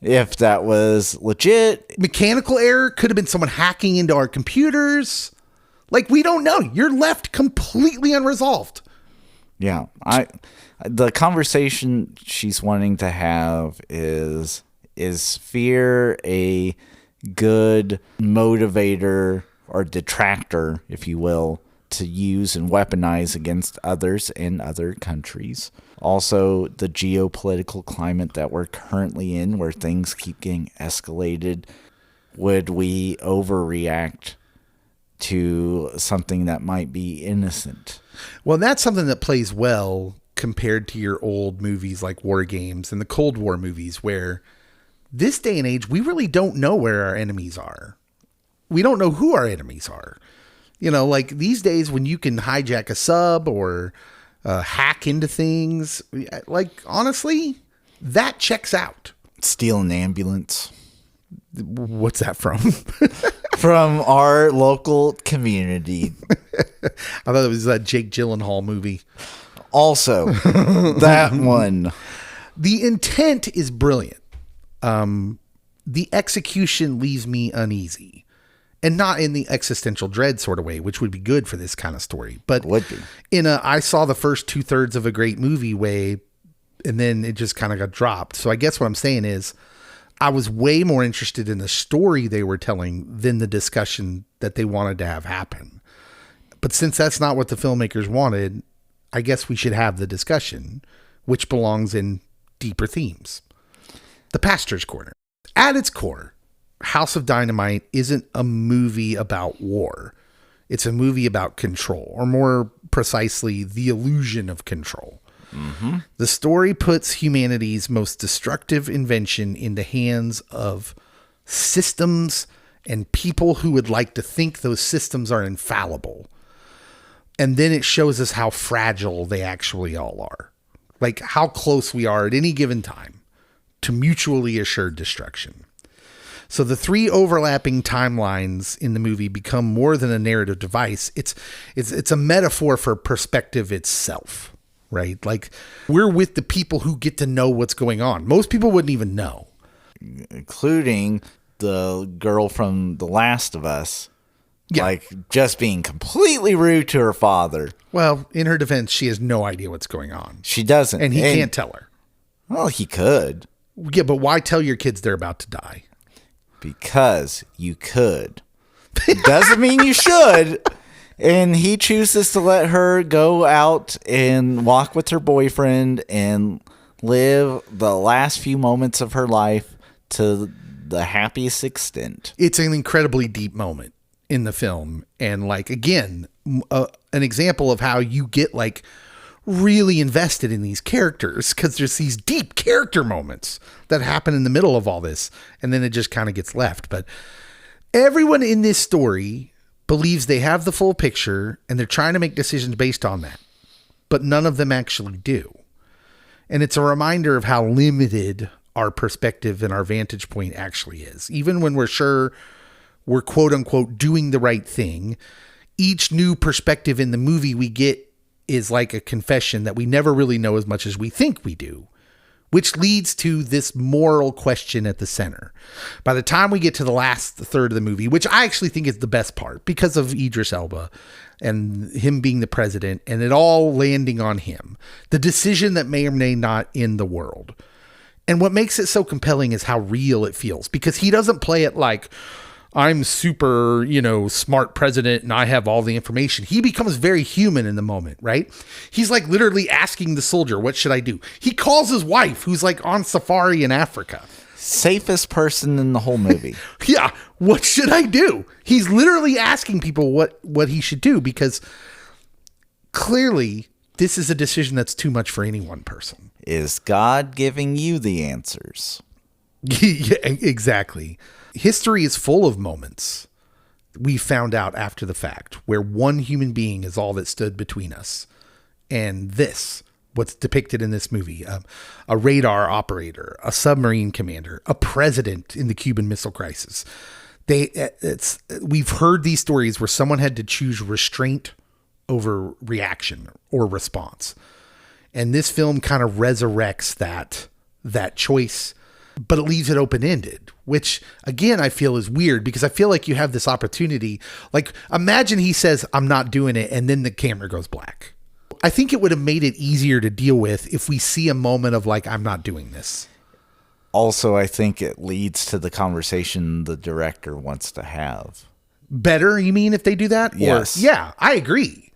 D: if that was legit.
C: Mechanical error. Could have been someone hacking into our computers. Like, we don't know. You're left completely unresolved.
D: Yeah. The conversation she's wanting to have is fear a good motivator or detractor, if you will, to use and weaponize against others in other countries. Also, the geopolitical climate that we're currently in, where things keep getting escalated. Would we overreact to something that might be innocent?
C: Well, that's something that plays well compared to your old movies like War Games and the Cold War movies, where this day and age, we really don't know where our enemies are. We don't know who our enemies are. You know, like these days when you can hijack a sub or hack into things, like honestly, that checks out.
D: Steal an ambulance.
C: What's that from?
D: From our local community.
C: I thought it was that Jake Gyllenhaal movie.
D: Also, that one.
C: The intent is brilliant. The execution leaves me uneasy. And not in the existential dread sort of way, which would be good for this kind of story. But
D: would be.
C: In a I saw the first 2/3 of a great movie way, and then it just kind of got dropped. So I guess what I'm saying is I was way more interested in the story they were telling than the discussion that they wanted to have happen. But since that's not what the filmmakers wanted, I guess we should have the discussion, which belongs in deeper themes. The Pastor's Corner. At its core, House of Dynamite isn't a movie about war. It's a movie about control, or more precisely, the illusion of control. Mm-hmm. The story puts humanity's most destructive invention in the hands of systems and people who would like to think those systems are infallible. And then it shows us how fragile they actually all are. Like how close we are at any given time to mutually assured destruction. So the three overlapping timelines in the movie become more than a narrative device. It's a metaphor for perspective itself, right? Like we're with the people who get to know what's going on. Most people wouldn't even know.
D: Including the girl from The Last of Us.
C: Yeah.
D: Like just being completely rude to her father.
C: Well, in her defense, she has no idea what's going on.
D: She doesn't.
C: And he can't tell her.
D: Well, he could.
C: Yeah, but why tell your kids they're about to die?
D: Because you could. Doesn't mean you should. And he chooses to let her go out and walk with her boyfriend and live the last few moments of her life to the happiest extent.
C: It's an incredibly deep moment. in the film. And like, again, an example of how you get like really invested in these characters, because there's these deep character moments that happen in the middle of all this. And then it just kind of gets left. But everyone in this story believes they have the full picture and they're trying to make decisions based on that, but none of them actually do. And it's a reminder of how limited our perspective and our vantage point actually is. Even when we're sure we're quote unquote doing the right thing, each new perspective in the movie we get is like a confession that we never really know as much as we think we do, which leads to this moral question at the center. By the time we get to the last third of the movie, which I actually think is the best part because of Idris Elba and him being the president and it all landing on him, the decision that may or may not end the world. And what makes it so compelling is how real it feels, because he doesn't play it like, I'm super, smart president and I have all the information. He becomes very human in the moment, right? He's like literally asking the soldier, what should I do? He calls his wife, who's like on safari in Africa.
D: Safest person in the whole movie.
C: Yeah. What should I do? He's literally asking people what he should do, because clearly this is a decision that's too much for any one person.
D: Is God giving you the answers?
C: Yeah, exactly. History is full of moments we found out after the fact where one human being is all that stood between us and this, what's depicted in this movie, a radar operator, a submarine commander, a president in the Cuban Missile Crisis. We've heard these stories where someone had to choose restraint over reaction or response. And this film kind of resurrects that choice, but it leaves it open-ended, which again, I feel is weird, because I feel like you have this opportunity. Like, imagine he says, I'm not doing it, and then the camera goes black. I think it would have made it easier to deal with if we see a moment of like, I'm not doing this.
D: Also, I think it leads to the conversation the director wants to have.
C: Better, you mean, if they do that?
D: Yes.
C: Or, yeah, I agree.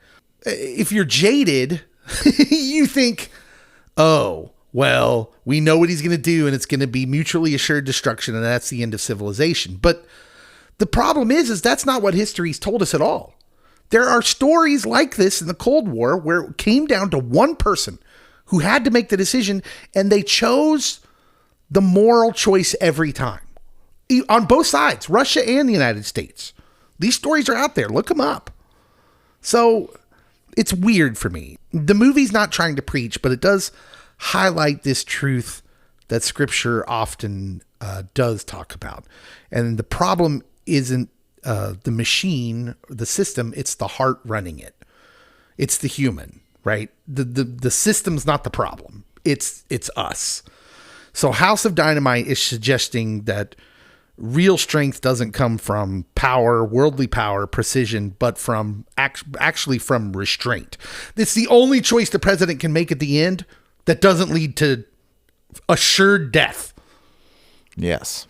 C: If you're jaded, you think, oh, well, we know what he's going to do, and it's going to be mutually assured destruction, and that's the end of civilization. But the problem is that's not what history's told us at all. There are stories like this in the Cold War where it came down to one person who had to make the decision, and they chose the moral choice every time. On both sides, Russia and the United States. These stories are out there. Look them up. So it's weird for me. The movie's not trying to preach, but it does highlight this truth that scripture often does talk about. And the problem isn't the machine, the system, it's the heart running it. It's the human, right? The system's not the problem. It's us. So House of Dynamite is suggesting that real strength doesn't come from power, worldly power, precision, but from actually from restraint. It's the only choice the president can make at the end that doesn't lead to assured death.
D: Yes.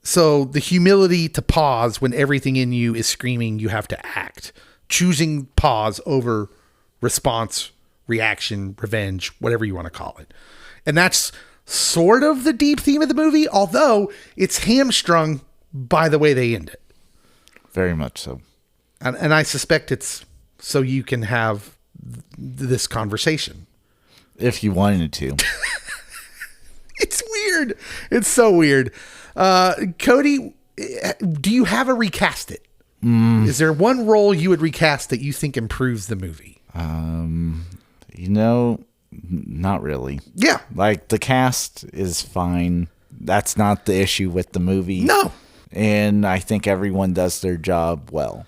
C: So the humility to pause when everything in you is screaming you have to act. Choosing pause over response, reaction, revenge, whatever you want to call it. And that's sort of the deep theme of the movie, although it's hamstrung by the way they end it.
D: Very much so.
C: And I suspect it's so you can have this conversation.
D: If you wanted to.
C: It's weird. It's so weird. Cody, do you have a recast it? Is there one role you would recast that you think improves the movie?
D: Not really.
C: Yeah.
D: Like, the cast is fine. That's not the issue with the movie.
C: No.
D: And I think everyone does their job well.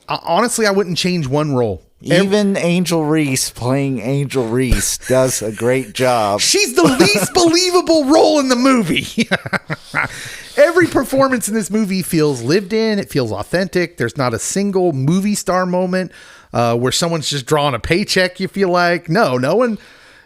C: Honestly, I wouldn't change one role.
D: Even Angel Reese playing Angel Reese does a great job.
C: She's the least believable role in the movie. Every performance in this movie feels lived in. It feels authentic. There's not a single movie star moment where someone's just drawing a paycheck, you feel like. No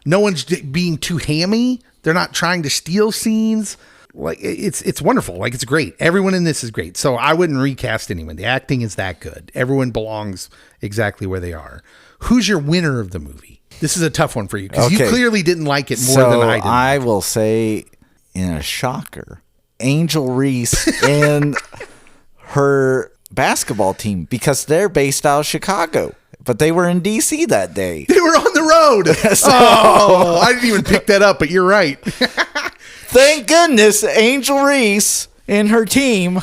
C: one's being too hammy. They're not trying to steal scenes. Like, it's wonderful. Like, it's great. Everyone in this is great. So I wouldn't recast anyone. The acting is that good. Everyone belongs exactly where they are. Who's your winner of the movie? This is a tough one for you because you clearly didn't like it more than I did.
D: I will say, in a shocker, Angel Reese and her basketball team because they're based out of Chicago, but they were in DC that day.
C: They were on the road. Oh, I didn't even pick that up, but you're right.
D: Thank goodness Angel Reese and her team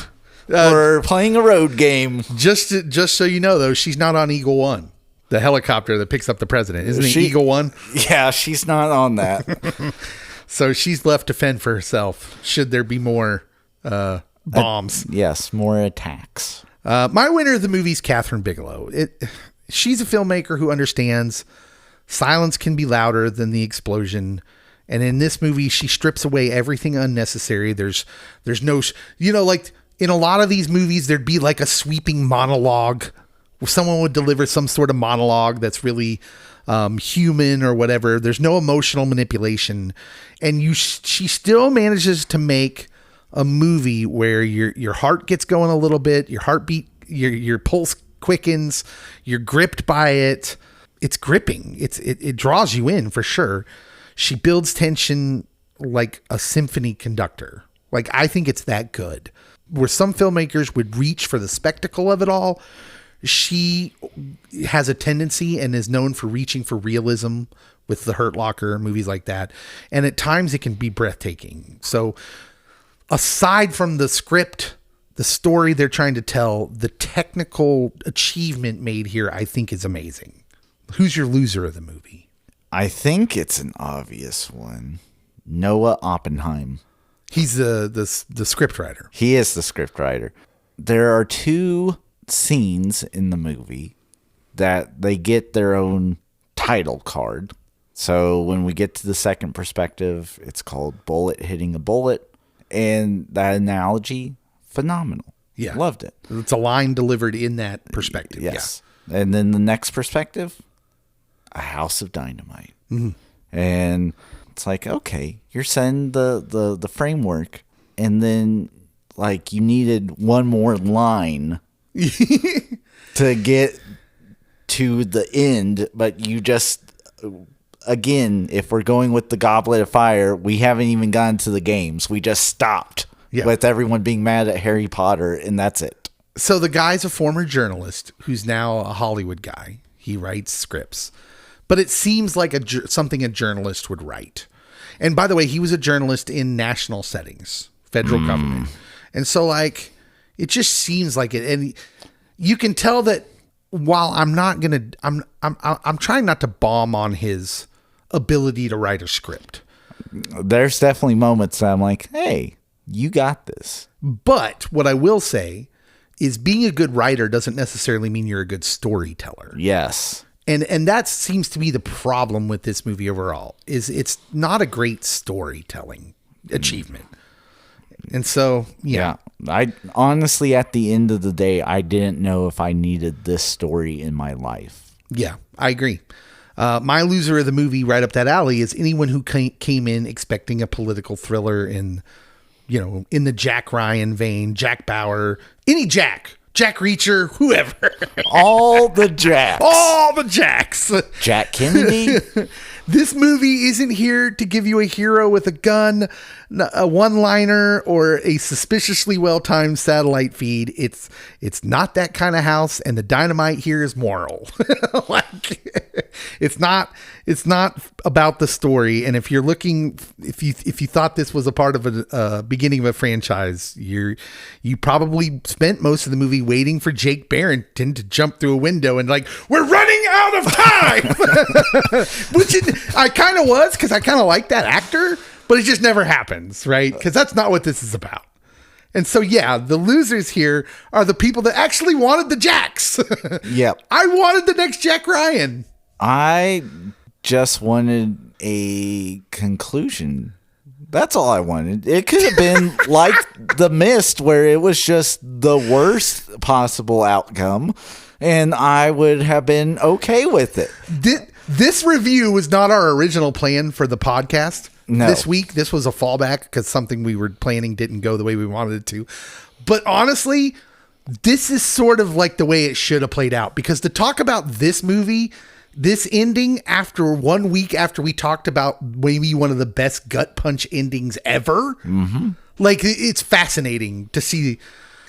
D: were playing a road game.
C: Just so you know, though, she's not on Eagle One, the helicopter that picks up the president. Isn't it Eagle One?
D: Yeah, she's not on that.
C: So she's left to fend for herself should there be more bombs.
D: Yes, more attacks.
C: My winner of the movie is Kathryn Bigelow. She's a filmmaker who understands silence can be louder than the explosion. And in this movie, she strips away everything unnecessary. There's no, like in a lot of these movies, there'd be like a sweeping monologue where someone would deliver some sort of monologue that's really human or whatever. There's no emotional manipulation. And she still manages to make a movie where your heart gets going a little bit, your heartbeat, your pulse quickens, you're gripped by it. It's gripping. It draws you in for sure. She builds tension like a symphony conductor. Like, I think it's that good. Where some filmmakers would reach for the spectacle of it all, she has a tendency and is known for reaching for realism with The Hurt Locker, movies like that. And at times it can be breathtaking. So aside from the script, the story they're trying to tell, the technical achievement made here, I think is amazing. Who's your loser of the movie?
D: I think it's an obvious one. Noah Oppenheim.
C: He's the script writer.
D: He is the script writer. There are two scenes in the movie that they get their own title card. So when we get to the second perspective, it's called Bullet Hitting a Bullet. And that analogy, phenomenal.
C: Yeah.
D: Loved it.
C: It's a line delivered in that perspective.
D: Yes. Yeah. And then the next perspective, a House of Dynamite.
C: Mm-hmm.
D: And it's like, okay, you're setting the framework, and then like you needed one more line to get to the end, but you just, again, if we're going with the Goblet of Fire, we haven't even gotten to the games. We just stopped with everyone being mad at Harry Potter, and that's it.
C: So the guy's a former journalist who's now a Hollywood guy. He writes scripts. But it seems like something a journalist would write. And by the way, he was a journalist in national settings, federal government. And so like, it just seems like it. And you can tell that while I'm trying not to bomb on his ability to write a script.
D: There's definitely moments that I'm like, hey, you got this.
C: But what I will say is being a good writer doesn't necessarily mean you're a good storyteller.
D: Yes.
C: And that seems to be the problem with this movie overall, is it's not a great storytelling achievement. And so, yeah.
D: I honestly, at the end of the day, I didn't know if I needed this story in my life.
C: Yeah, I agree. My loser of the movie right up that alley is anyone who came in expecting a political thriller in the Jack Ryan vein, Jack Bauer, any Jack Reacher, whoever.
D: All the Jacks.
C: All the Jacks.
D: Jack Kennedy.
C: This movie isn't here to give you a hero with a gun, a one-liner, or a suspiciously well-timed satellite feed. It's not that kind of house, and the dynamite here is moral. It's not about the story. And if you're looking, if you thought this was a part of a beginning of a franchise, you probably spent most of the movie waiting for Jake Barrington to jump through a window and like, we're running out of time. Which I kind of was, because I kind of like that actor, but it just never happens, right? Because that's not what this is about. And so, yeah, the losers here are the people that actually wanted the Jacks.
D: Yep.
C: I wanted the next Jack Ryan.
D: I just wanted a conclusion. That's all I wanted. It could have been like The Mist, where it was just the worst possible outcome, and I would have been okay with it.
C: This review was not our original plan for the podcast.
D: No.
C: This week, this was a fallback because something we were planning didn't go the way we wanted it to. But honestly, this is sort of like the way it should have played out, because to talk about this movie, this ending after 1 week after we talked about maybe one of the best gut punch endings ever, like, it's fascinating to see,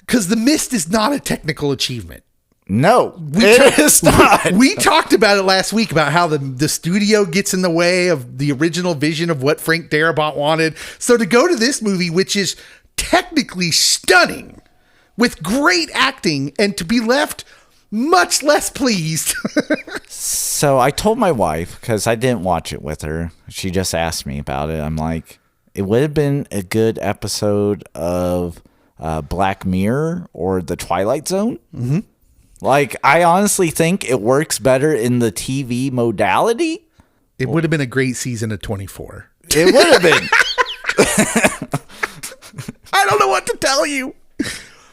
C: Because The Mist is not a technical achievement.
D: No, it is not.
C: We talked about it last week about how the studio gets in the way of the original vision of what Frank Darabont wanted. So to go to this movie, which is technically stunning with great acting, and to be left much less pleased.
D: So I told my wife, because I didn't watch it with her. She just asked me about it. I'm like, it would have been a good episode of Black Mirror or The Twilight Zone. Mm-hmm. Like, I honestly think it works better in the TV modality.
C: It would have been a great season of 24.
D: It would have been.
C: I don't know what to tell you.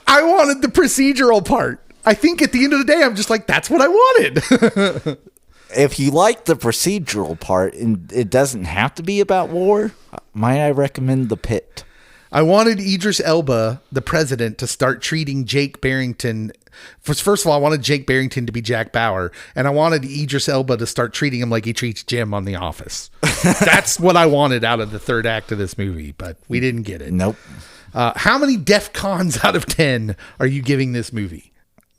C: I wanted the procedural part. I think at the end of the day, I'm just like, that's what I wanted.
D: If you like the procedural part and it doesn't have to be about war, might I recommend The Pit?
C: I wanted Idris Elba, the president, to start treating Jake Barrington. First of all, I wanted Jake Barrington to be Jack Bauer, and I wanted Idris Elba to start treating him like he treats Jim on The Office. That's what I wanted out of the third act of this movie, but we didn't get it.
D: Nope.
C: How many DEF CONs out of 10 are you giving this movie?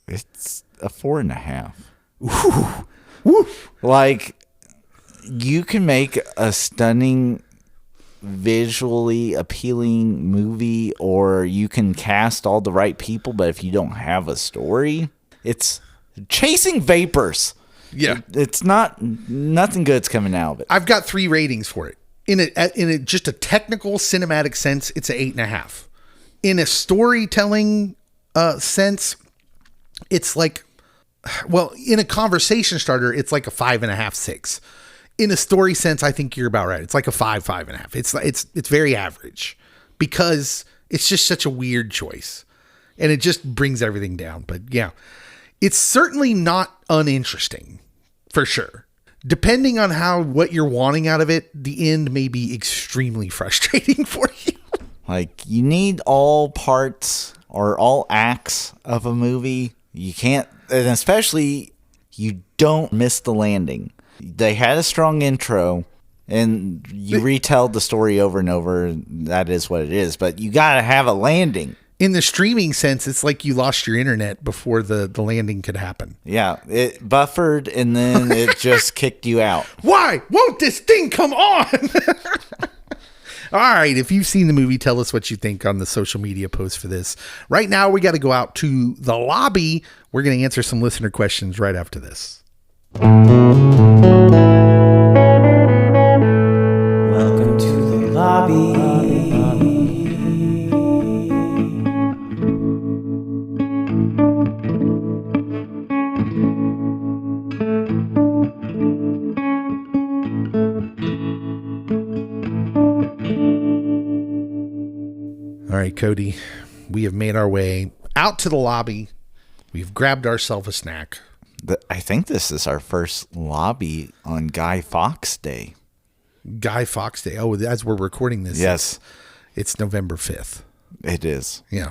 D: It's a 4.5.
C: Ooh. Woo.
D: Like, you can make a stunning, visually appealing movie, or you can cast all the right people, but if you don't have a story, it's chasing vapors.
C: Yeah.
D: It's nothing good's coming out of it.
C: I've got 3 ratings for it. In just a technical cinematic sense, it's an 8.5. In a storytelling sense, it's like, well, in a conversation starter, it's like a 5.5, 6. In a story sense, I think you're about right. It's like a 5, 5.5. It's very average because it's just such a weird choice, and it just brings everything down. But yeah, it's certainly not uninteresting, for sure. Depending on what you're wanting out of it, the end may be extremely frustrating for you.
D: Like, you need all parts or all acts of a movie. You can't, and especially you don't miss the landing. They had a strong intro, and you retell the story over and over. That is what it is, but you got to have a landing.
C: In the streaming sense, it's like you lost your internet before the landing could happen.
D: Yeah, it buffered, and then it just kicked you out.
C: Why won't this thing come on? All right, if you've seen the movie, tell us what you think on the social media post for this. Right now, we got to go out to the lobby. We're going to answer some listener questions right after this.
B: Welcome to the lobby.
C: All right, Cody, we have made our way out to the lobby. We've grabbed ourselves a snack.
D: I think this is our first lobby on Guy Fawkes Day.
C: Guy Fawkes Day. Oh, as we're recording this,
D: Yes.
C: it's November 5th.
D: It is.
C: Yeah.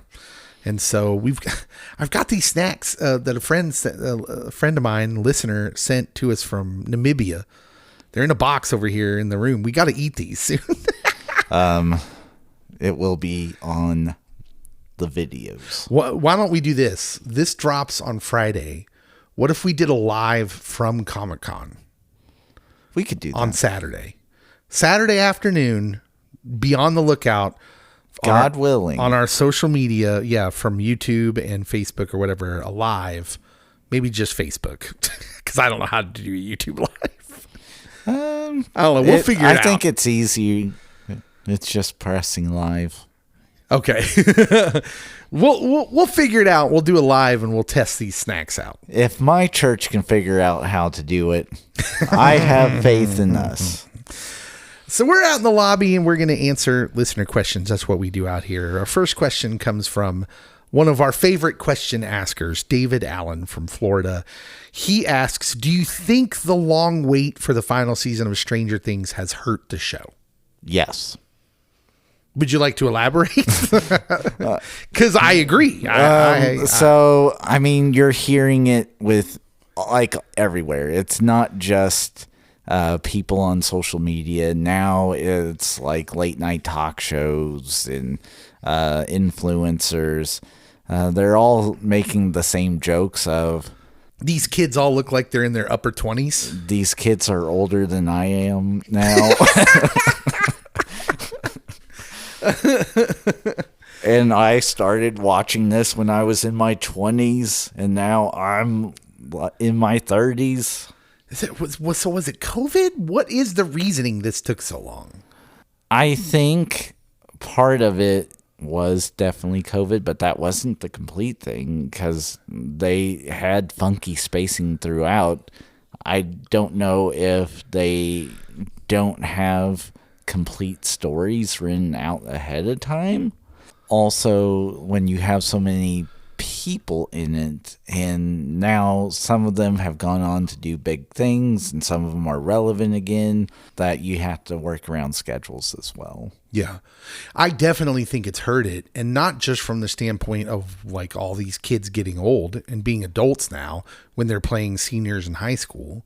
C: And so I've got these snacks that a friend of mine, listener, sent to us from Namibia. They're in a box over here in the room. We got to eat these soon.
D: It will be on the videos.
C: Why don't we do this? This drops on Friday. What if we did a live from Comic-Con
D: We could do that.
C: on Saturday? Saturday afternoon, be on the lookout.
D: God willing.
C: On our social media, yeah, from YouTube and Facebook or whatever, a live. Maybe just Facebook, because I don't know how to do YouTube live. I don't know. We'll figure it out.
D: I think it's easy. It's just pressing live.
C: Okay. We'll figure it out. We'll do a live and we'll test these snacks out.
D: If my church can figure out how to do it, I have faith in us.
C: So we're out in the lobby and we're going to answer listener questions. That's what we do out here. Our first question comes from one of our favorite question askers, David Allen from Florida. He asks, do you think the long wait for the final season of Stranger Things has hurt the show?
D: Yes.
C: Would you like to elaborate? Because I agree.
D: So, I mean, you're hearing it with like everywhere. It's not just people on social media. Now it's like late night talk shows and influencers. They're all making the same jokes of,
C: These kids all look like they're in their upper 20s.
D: these kids are older than I am now. And I started watching this when I was in my 20s, and now I'm in my 30s.
C: Was it COVID? What is the reasoning this took so long?
D: I think part of it was definitely COVID, but that wasn't the complete thing because they had funky spacing throughout. I don't know if they don't have complete stories written out ahead of time. Also, when you have so many people in it, and now some of them have gone on to do big things and some of them are relevant again, that you have to work around schedules as well.
C: Yeah, I definitely think it's hurt it, and not just from the standpoint of like all these kids getting old and being adults now when they're playing seniors in high school.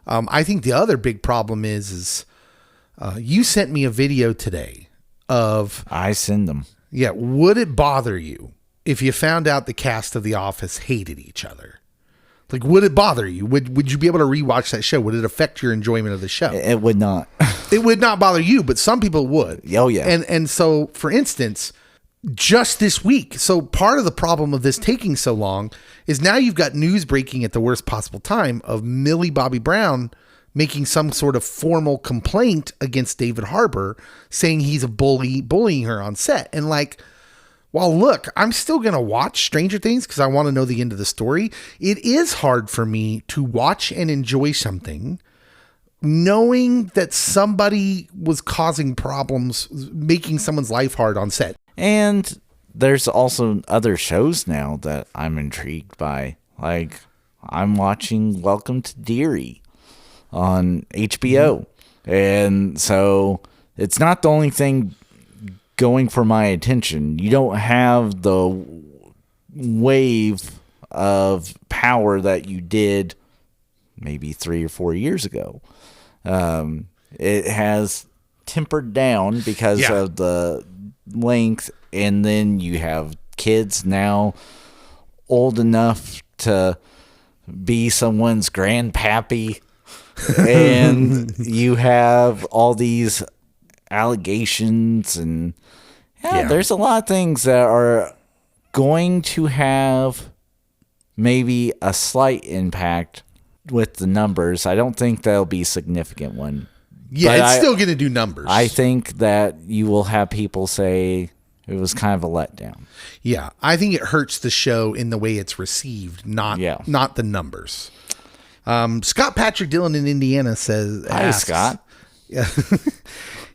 C: I think the other big problem is you sent me a video today of...
D: I send them.
C: Yeah, would it bother you if you found out the cast of The Office hated each other? Like, would it bother you? Would you be able to rewatch that show? Would it affect your enjoyment of the show?
D: It would not.
C: It would not bother you, but some people would.
D: Oh, yeah.
C: And so, for instance, just this week, so part of the problem of this taking so long is now you've got news breaking at the worst possible time of Millie Bobby Brown making some sort of formal complaint against David Harbour, saying he's a bullying her on set. And like, well, look, I'm still going to watch Stranger Things because I want to know the end of the story. It is hard for me to watch and enjoy something knowing that somebody was causing problems, making someone's life hard on set.
D: And there's also other shows now that I'm intrigued by. Like, I'm watching Welcome to Deary on HBO. And so it's not the only thing going for my attention. You don't have the wave of power that you did maybe 3 or 4 years ago. It has tempered down because of the length, and then you have kids now old enough to be someone's grandpappy, and you have all these allegations, and there's a lot of things that are going to have maybe a slight impact with the numbers. I don't think that'll be a significant one.
C: Yeah, but it's still going to do numbers.
D: I think that you will have people say it was kind of a letdown.
C: Yeah, I think it hurts the show in the way it's received, not the numbers. Scott Patrick Dillon in Indiana says,
D: "Hi, Scott.
C: Yeah.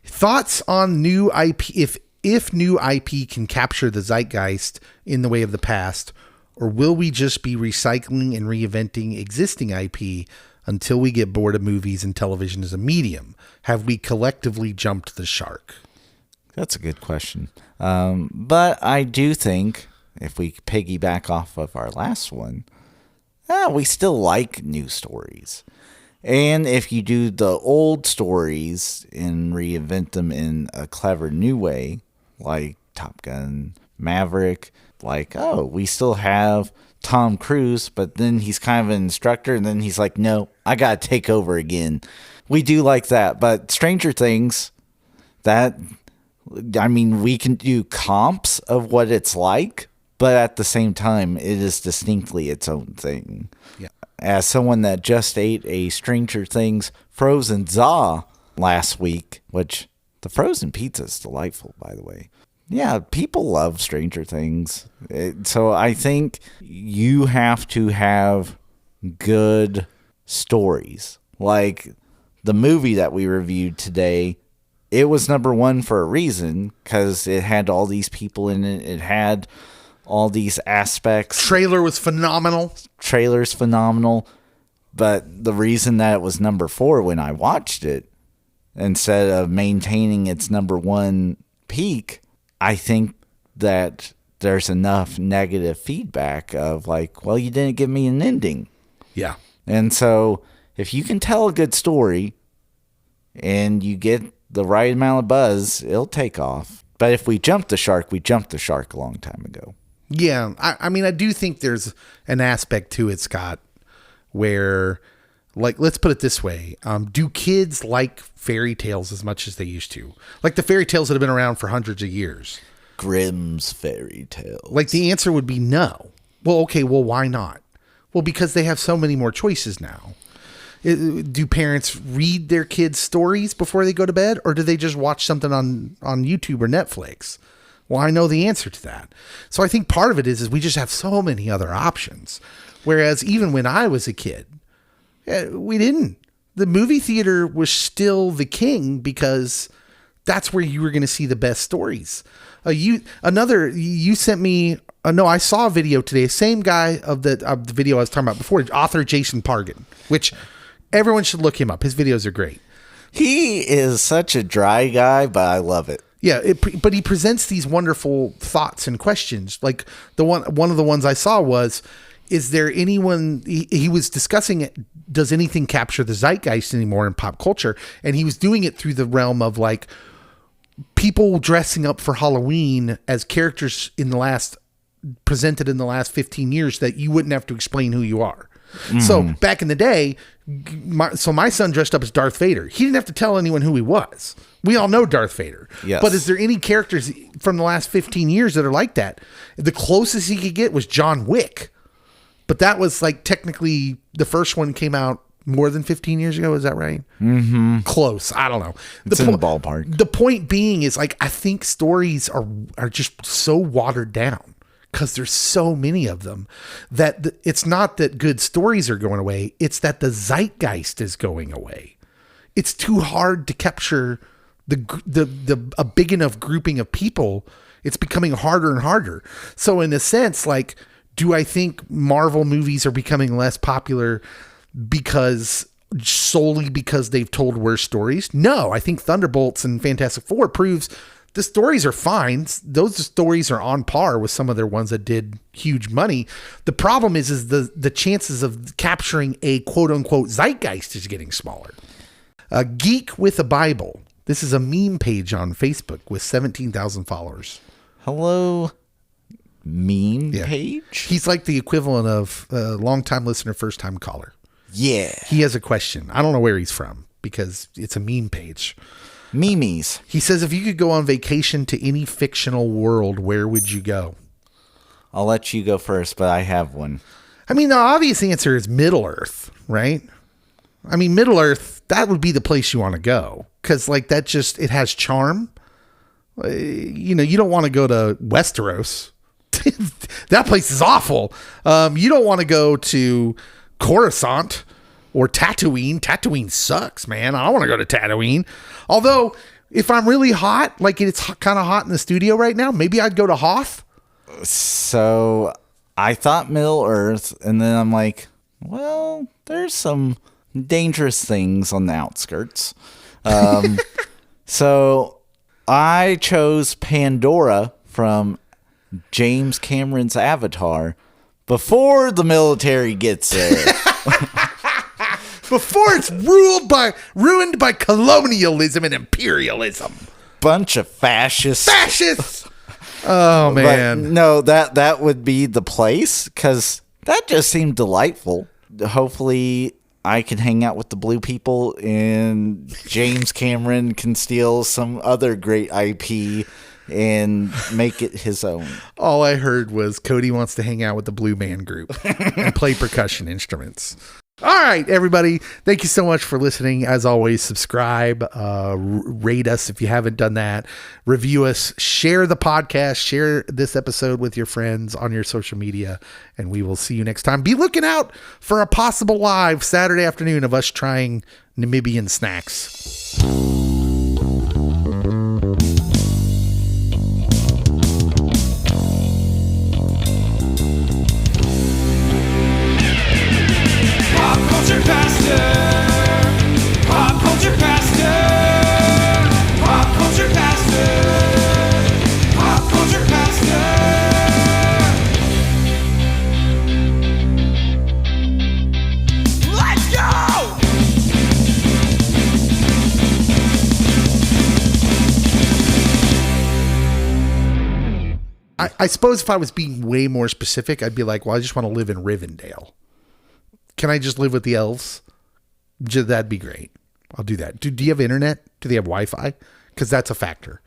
C: Thoughts on new IP? If new IP can capture the zeitgeist in the way of the past, or will we just be recycling and reinventing existing IP until we get bored of movies and television as a medium? Have we collectively jumped the shark?"
D: That's a good question. But I do think if we piggyback off of our last one, we still like new stories. And if you do the old stories and reinvent them in a clever new way, like Top Gun, Maverick, like, we still have Tom Cruise, but then he's kind of an instructor, and then he's like, no, I got to take over again. We do like that. But Stranger Things, we can do comps of what it's like, but at the same time, it is distinctly its own thing.
C: Yeah.
D: As someone that just ate a Stranger Things frozen za last week, which the frozen pizza is delightful, by the way. Yeah, people love Stranger Things. So I think you have to have good stories. Like the movie that we reviewed today, it was number one for a reason because it had all these people in it. It had all these aspects.
C: Trailer was phenomenal.
D: Trailer's phenomenal. But the reason that it was number 4 when I watched it, instead of maintaining its number 1 peak, I think that there's enough negative feedback of like, well, you didn't give me an ending.
C: Yeah.
D: And so if you can tell a good story and you get the right amount of buzz, it'll take off. But if we jumped the shark, we jumped the shark a long time ago.
C: Yeah. I mean, I do think there's an aspect to it, Scott, where, like, let's put it this way. Do kids like fairy tales as much as they used to? Like the fairy tales that have been around for hundreds of years.
D: Grimm's fairy tales.
C: Like the answer would be no. Well, okay. Well, why not? Well, because they have so many more choices now. Do parents read their kids stories before they go to bed, or do they just watch something on YouTube or Netflix? Well, I know the answer to that. So I think part of it is we just have so many other options. Whereas even when I was a kid, we didn't. The movie theater was still the king because that's where you were going to see the best stories. You sent me. No, I saw a video today. Same guy of the video I was talking about before, author Jason Pargin, which everyone should look him up. His videos are great.
D: He is such a dry guy, but I love it.
C: Yeah, but he presents these wonderful thoughts and questions. Like one of the ones I saw was, is there anyone, he was discussing it, does anything capture the zeitgeist anymore in pop culture? And he was doing it through the realm of like people dressing up for Halloween as characters presented in the last 15 years that you wouldn't have to explain who you are. So back in the day, my son dressed up as Darth Vader. He didn't have to tell anyone who he was. We all know Darth Vader.
D: Yes.
C: But is there any characters from the last 15 years that are like that? The closest he could get was John Wick. But that was like technically the first one came out more than 15 years ago. Is that right? Mm-hmm. Close. I don't know.
D: It's in the ballpark.
C: The point being is like, I think stories are just so watered down, because there's so many of them that it's not that good stories are going away. It's that the zeitgeist is going away. It's too hard to capture a big enough grouping of people. It's becoming harder and harder. So in a sense, like, do I think Marvel movies are becoming less popular solely because they've told worse stories? No, I think Thunderbolts and Fantastic Four proves the stories are fine. Those stories are on par with some of their ones that did huge money. The problem is the chances of capturing a quote unquote zeitgeist is getting smaller. A Geek with a Bible. This is a meme page on Facebook with 17,000 followers.
D: Hello, meme page?
C: He's like the equivalent of a long-time listener, first-time caller.
D: Yeah.
C: He has a question. I don't know where he's from because it's a meme page.
D: Memes.
C: He says, if you could go on vacation to any fictional world, where would you go?
D: I'll let you go first, but I have one.
C: I mean, the obvious answer is Middle Earth, right? I mean, Middle Earth, that would be the place you want to go. Because, like, that just, it has charm. You know, you don't want to go to Westeros. That place is awful. You don't want to go to Coruscant or Tatooine. Tatooine sucks, man. I don't want to go to Tatooine. Although, if I'm really hot, like it's kind of hot in the studio right now, maybe I'd go to Hoth.
D: So, I thought Middle Earth, and then I'm like, well, there's some dangerous things on the outskirts. So, I chose Pandora from James Cameron's Avatar before the military gets there.
C: Before it's ruined by colonialism and imperialism.
D: Bunch of fascists.
C: Oh, man.
D: But no, that would be the place, because that just seemed delightful. Hopefully I can hang out with the blue people and James Cameron can steal some other great IP and make it his own.
C: All I heard was Cody wants to hang out with the Blue Man Group and play percussion instruments. All right, everybody. Thank you so much for listening. As always, subscribe, rate us if you haven't done that, review us, share the podcast, share this episode with your friends on your social media, and we will see you next time. Be looking out for a possible live Saturday afternoon of us trying Namibian snacks. I suppose if I was being way more specific, I'd be like, well, I just want to live in Rivendell. Can I just live with the elves? That'd be great. I'll do that. Do you have internet? Do they have Wi-Fi? Because that's a factor.